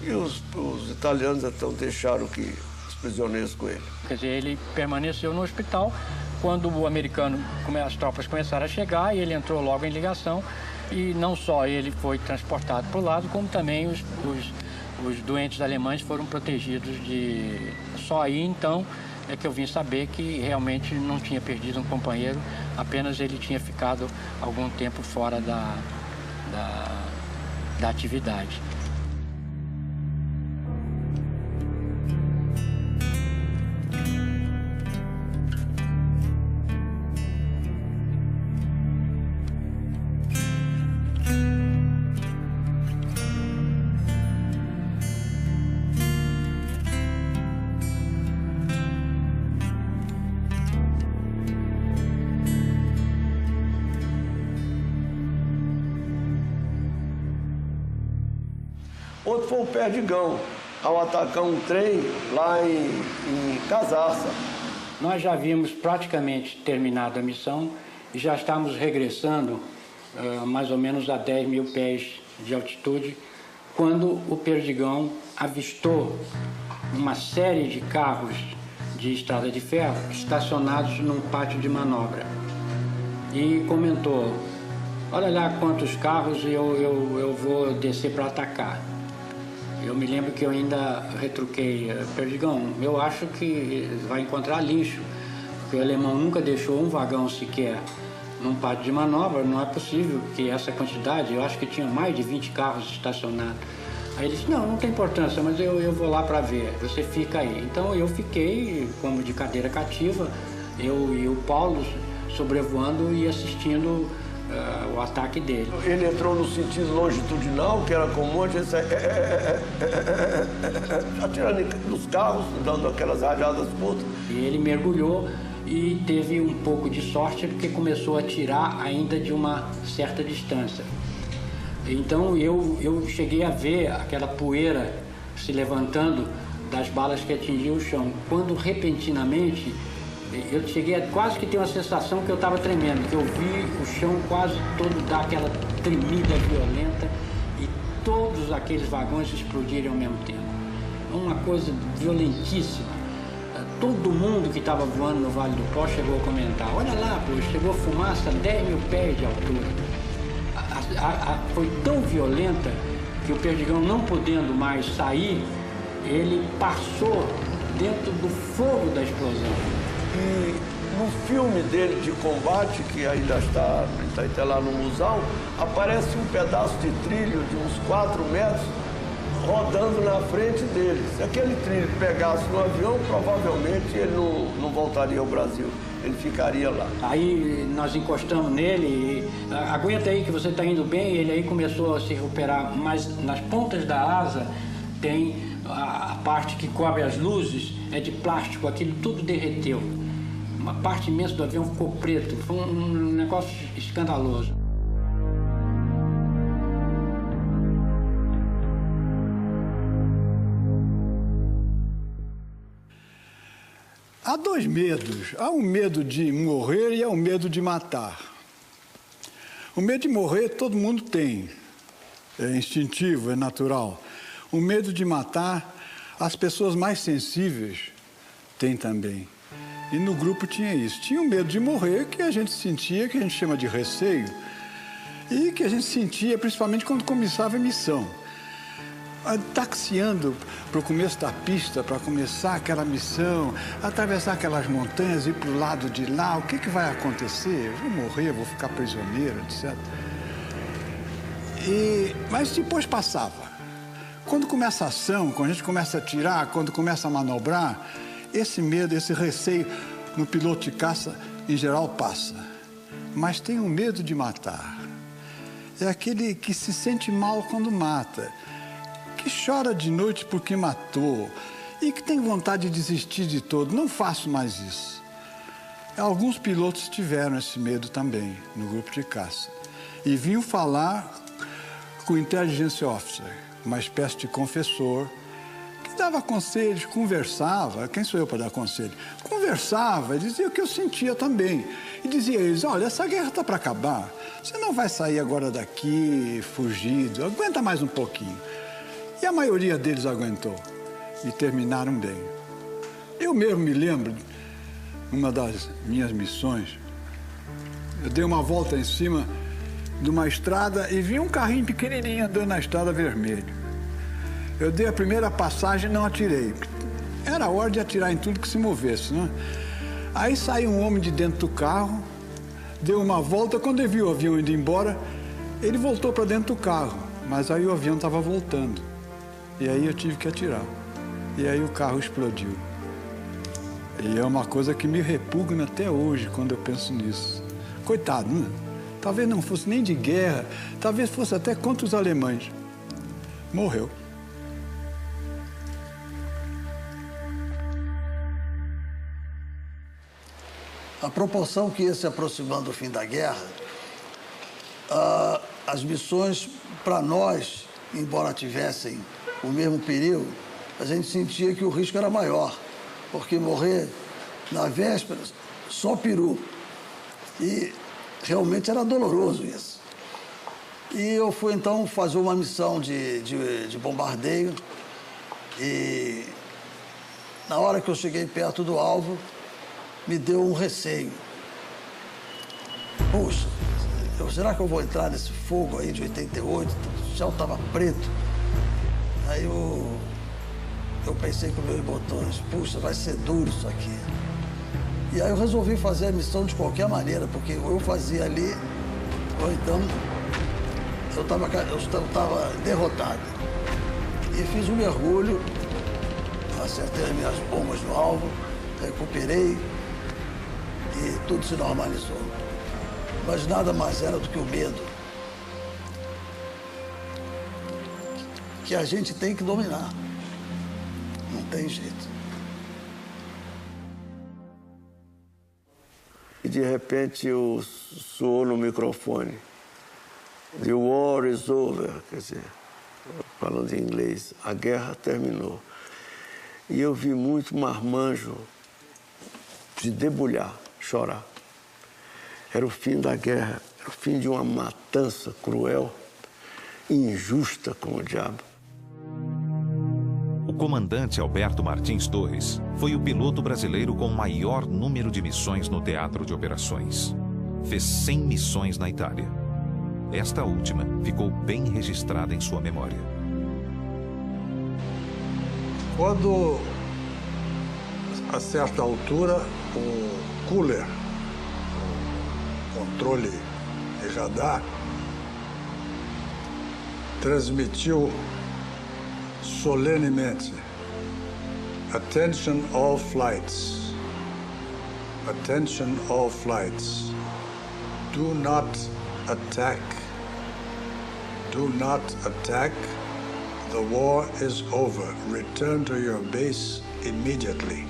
e os italianos então deixaram os prisioneiros com ele. Quer dizer, ele permaneceu no hospital. Quando o americano, as tropas começaram a chegar, ele entrou logo em ligação e não só ele foi transportado para o lado, como também os doentes alemães foram protegidos de... Só aí, então, é que eu vim saber que realmente não tinha perdido um companheiro, apenas ele tinha ficado algum tempo fora da atividade. Outro foi o Perdigão, ao atacar um trem lá em Casaça. Nós já havíamos praticamente terminado a missão e já estávamos regressando mais ou menos a 10 mil pés de altitude, quando o Perdigão avistou uma série de carros de estrada de ferro estacionados num pátio de manobra. E comentou: olha lá quantos carros, eu vou descer para atacar. Eu me lembro que eu ainda retruquei: Perdigão, eu acho que vai encontrar lixo, porque o alemão nunca deixou um vagão sequer num pátio de manobra, não é possível que essa quantidade, eu acho que tinha mais de 20 carros estacionados. Aí ele disse: não tem importância, mas eu vou lá para ver, você fica aí. Então eu fiquei como de cadeira cativa, eu e o Paulo sobrevoando e assistindo o ataque dele. Ele entrou no sentido longitudinal, que era comum, a gente atirando nos carros, dando aquelas rajadas curtas. E ele mergulhou e teve um pouco de sorte, porque começou a atirar ainda de uma certa distância. Então eu cheguei a ver aquela poeira se levantando das balas que atingiam o chão, quando repentinamente eu cheguei a quase que ter uma sensação que eu estava tremendo, que eu vi o chão quase todo dar aquela tremida violenta e todos aqueles vagões explodirem ao mesmo tempo. Uma coisa violentíssima. Todo mundo que estava voando no Vale do Pó chegou a comentar: olha lá, pô, chegou fumaça a 10 mil pés de altura. Foi tão violenta que o Perdigão, não podendo mais sair, ele passou dentro do fogo da explosão. E no filme dele de combate, que ainda está lá no museu, aparece um pedaço de trilho de uns 4 metros rodando na frente dele. Se aquele trilho pegasse no avião, provavelmente ele não voltaria ao Brasil, ele ficaria lá. Aí nós encostamos nele e aguenta aí que você está indo bem. Ele aí começou a se recuperar, mas nas pontas da asa tem a parte que cobre as luzes, é de plástico, aquilo tudo derreteu. Uma parte imensa do avião ficou preto, foi um negócio escandaloso. Há dois medos. Há um medo de morrer e há um medo de matar. O medo de morrer todo mundo tem. É instintivo, é natural. O medo de matar, as pessoas mais sensíveis têm também. E no grupo tinha isso. Tinha o medo de morrer, que a gente sentia, que a gente chama de receio, e que a gente sentia principalmente quando começava a missão. Taxiando para o começo da pista, para começar aquela missão, atravessar aquelas montanhas, ir para o lado de lá, o que vai acontecer? Eu vou morrer, vou ficar prisioneiro, etc. Mas depois passava. Quando começa a ação, quando a gente começa a atirar, quando começa a manobrar, esse medo, esse receio no piloto de caça, em geral, passa. Mas tem um medo de matar. É aquele que se sente mal quando mata, que chora de noite porque matou e que tem vontade de desistir de todo. Não faço mais isso. Alguns pilotos tiveram esse medo também no grupo de caça. E vinham falar com o Intelligence Officer, uma espécie de confessor, dava conselhos, conversava. Quem sou eu para dar conselho? Conversava e dizia o que eu sentia também. E dizia a eles: olha, essa guerra está para acabar. Você não vai sair agora daqui fugido. Aguenta mais um pouquinho. E a maioria deles aguentou. E terminaram bem. Eu mesmo me lembro, numa das minhas missões, eu dei uma volta em cima de uma estrada e vi um carrinho pequenininho andando na estrada vermelha. Eu dei a primeira passagem e não atirei. Era a hora de atirar em tudo que se movesse, né? Aí saiu um homem de dentro do carro, deu uma volta. Quando ele viu o avião indo embora, ele voltou para dentro do carro. Mas aí o avião estava voltando. E aí eu tive que atirar. E aí o carro explodiu. E é uma coisa que me repugna até hoje quando eu penso nisso. Coitado, né? Talvez não fosse nem de guerra, talvez fosse até contra os alemães. Morreu. A proporção que ia se aproximando do fim da guerra, as missões, para nós, embora tivessem o mesmo perigo, a gente sentia que o risco era maior, porque morrer na véspera, só peru. E realmente era doloroso isso. E eu fui, então, fazer uma missão de bombardeio e, na hora que eu cheguei perto do alvo, me deu um receio. Puxa, será que eu vou entrar nesse fogo aí de 88? O céu estava preto. Aí eu pensei com meus botões, puxa, vai ser duro isso aqui. E aí eu resolvi fazer a missão de qualquer maneira, porque eu fazia ali, ou então eu estava derrotado. E fiz um mergulho, acertei as minhas bombas no alvo, recuperei, e tudo se normalizou. Mas nada mais era do que o medo, que a gente tem que dominar. Não tem jeito. E de repente soou no microfone: "The war is over", quer dizer, falando em inglês, a guerra terminou. E eu vi muito marmanjo se debulhar, chorar. Era o fim da guerra, era o fim de uma matança cruel, injusta como o diabo. O comandante Alberto Martins Torres foi o piloto brasileiro com maior número de missões no teatro de operações. Fez 100 missões na Itália. Esta última ficou bem registrada em sua memória. Quando, a certa altura, o cooler, o controle de radar, transmitiu solenemente: "Attention all flights. Attention all flights. Do not attack. Do not attack. The war is over. Return to your base immediately."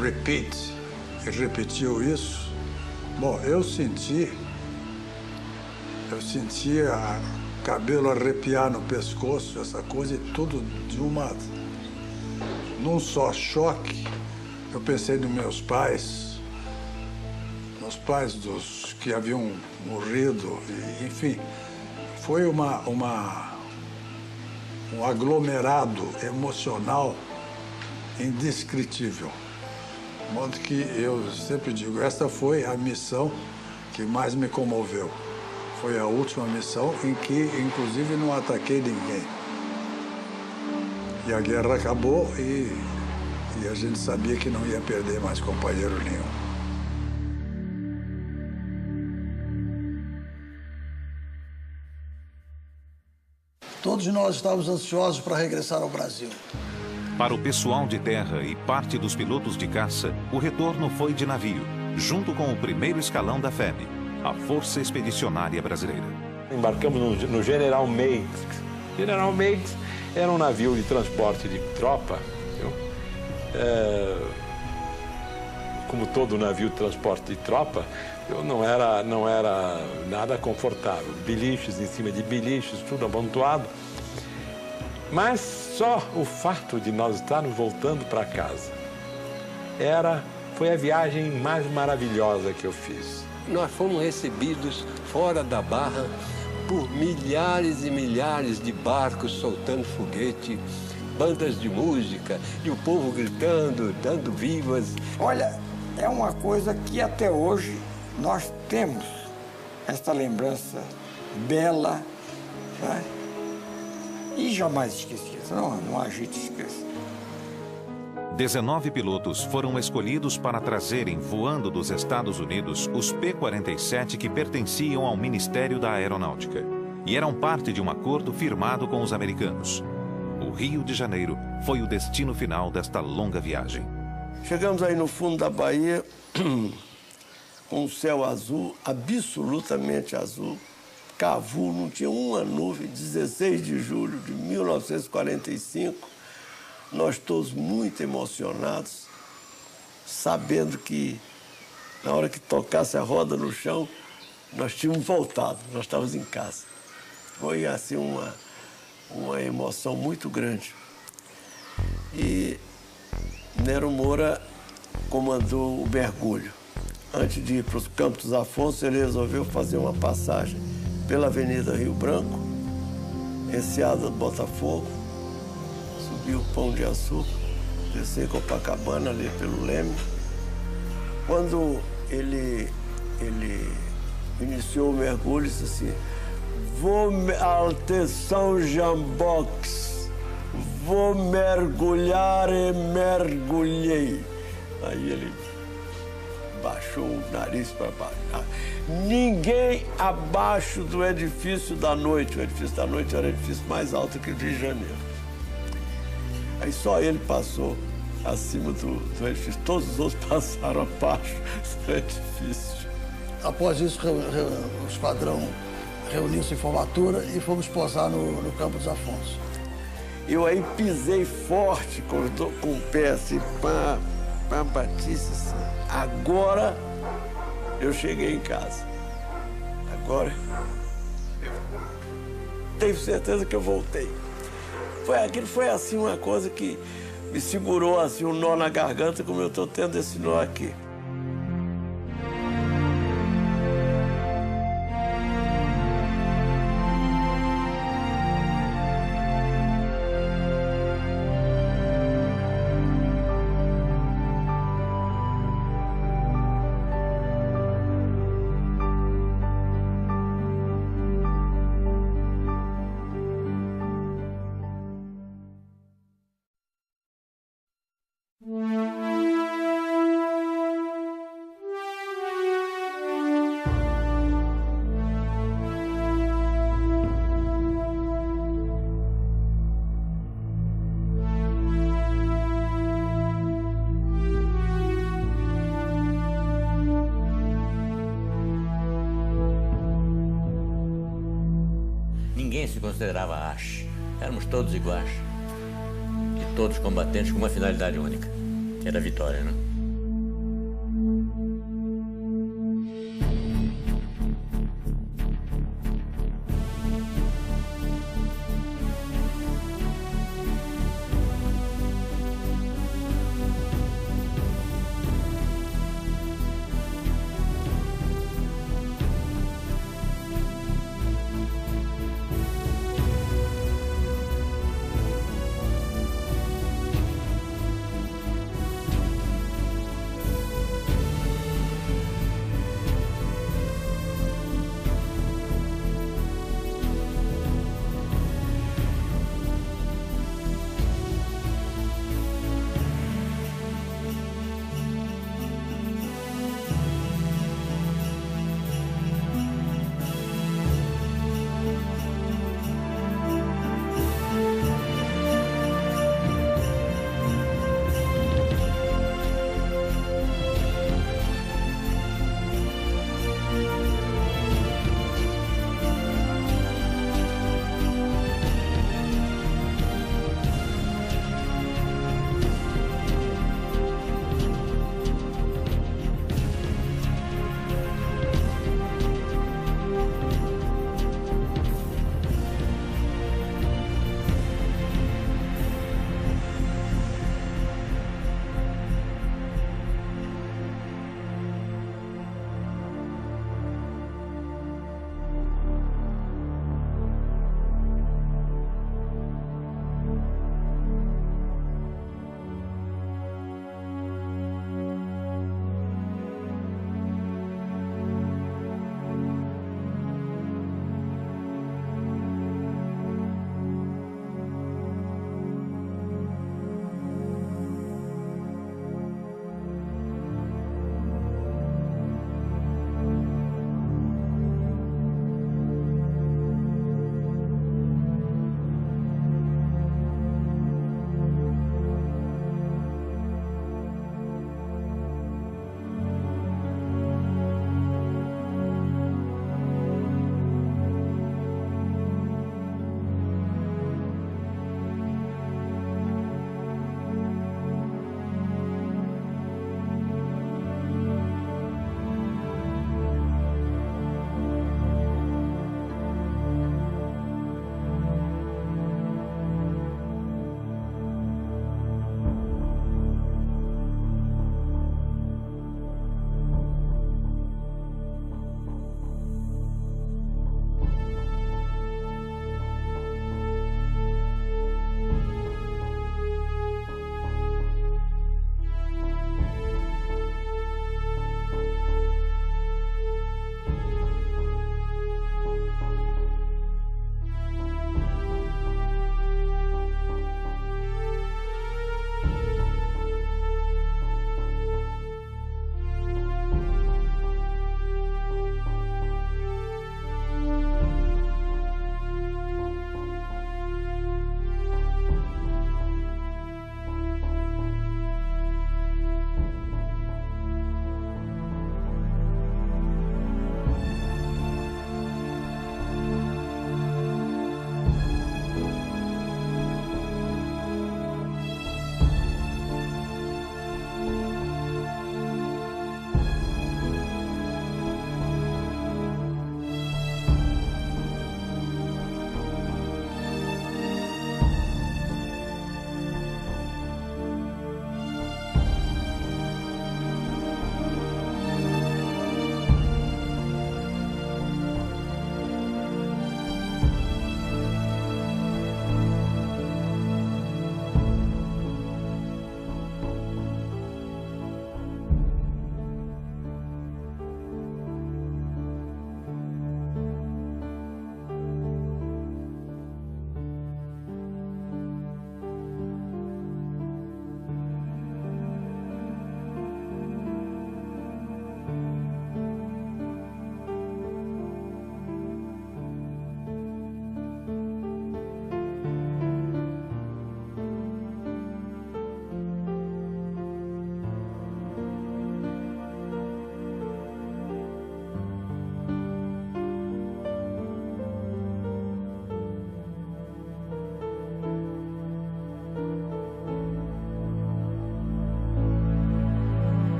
Repeat. E repetiu isso. Bom, eu sentia cabelo arrepiar no pescoço, essa coisa, e tudo num só choque. Eu pensei nos meus pais dos que haviam morrido, e, enfim, foi um aglomerado emocional indescritível. De modo que eu sempre digo, esta foi a missão que mais me comoveu. Foi a última missão em que, inclusive, não ataquei ninguém. E a guerra acabou e a gente sabia que não ia perder mais companheiro nenhum. Todos nós estávamos ansiosos para regressar ao Brasil. Para o pessoal de terra e parte dos pilotos de caça, o retorno foi de navio, junto com o primeiro escalão da FEB, a Força Expedicionária Brasileira. Embarcamos no General Meigs. General Meigs era um navio de transporte de tropa. Como todo navio de transporte de tropa, não era nada confortável. Biliches em cima de biliches, tudo amontoado. Mas só o fato de nós estarmos voltando para casa foi a viagem mais maravilhosa que eu fiz. Nós fomos recebidos fora da Barra por milhares e milhares de barcos soltando foguete, bandas de música e o povo gritando, dando vivas. Olha, é uma coisa que até hoje nós temos esta lembrança bela, né? E jamais esquecida, não há jeito de esquecer. 19 pilotos foram escolhidos para trazerem, voando dos Estados Unidos, os P-47 que pertenciam ao Ministério da Aeronáutica. e eram parte de um acordo firmado com os americanos. O Rio de Janeiro foi o destino final desta longa viagem. Chegamos aí no fundo da Bahia, com o céu azul, absolutamente azul. Cavu, não tinha uma nuvem, 16 de julho de 1945. Nós todos muito emocionados, sabendo que na hora que tocasse a roda no chão, nós tínhamos voltado, nós estávamos em casa. Foi assim uma emoção muito grande. E Nero Moura comandou o mergulho. Antes de ir para os Campos dos Afonso, ele resolveu fazer uma passagem pela Avenida Rio Branco, Enseada do Botafogo, subir o Pão de Açúcar, descer Copacabana, ali pelo Leme. Quando ele iniciou o mergulho, disse assim: vou até São Jambox, vou mergulhar e mergulhei. Aí ele baixou o nariz para baixo. Ninguém abaixo do edifício da noite. O edifício da noite era o edifício mais alto que o Rio de Janeiro. Aí só ele passou acima do edifício. Todos os outros passaram abaixo do edifício. Após isso, o esquadrão reuniu-se em formatura e fomos posar no Campo dos Afonso. Eu aí pisei forte com o pé assim, pá, Batista, assim. Agora eu cheguei em casa. Agora eu tenho certeza que eu voltei. Aquilo foi assim uma coisa que me segurou assim um nó na garganta, como eu estou tendo esse nó aqui. Ninguém se considerava ache. Éramos todos iguais. E todos combatentes com uma finalidade única, que era a vitória, né?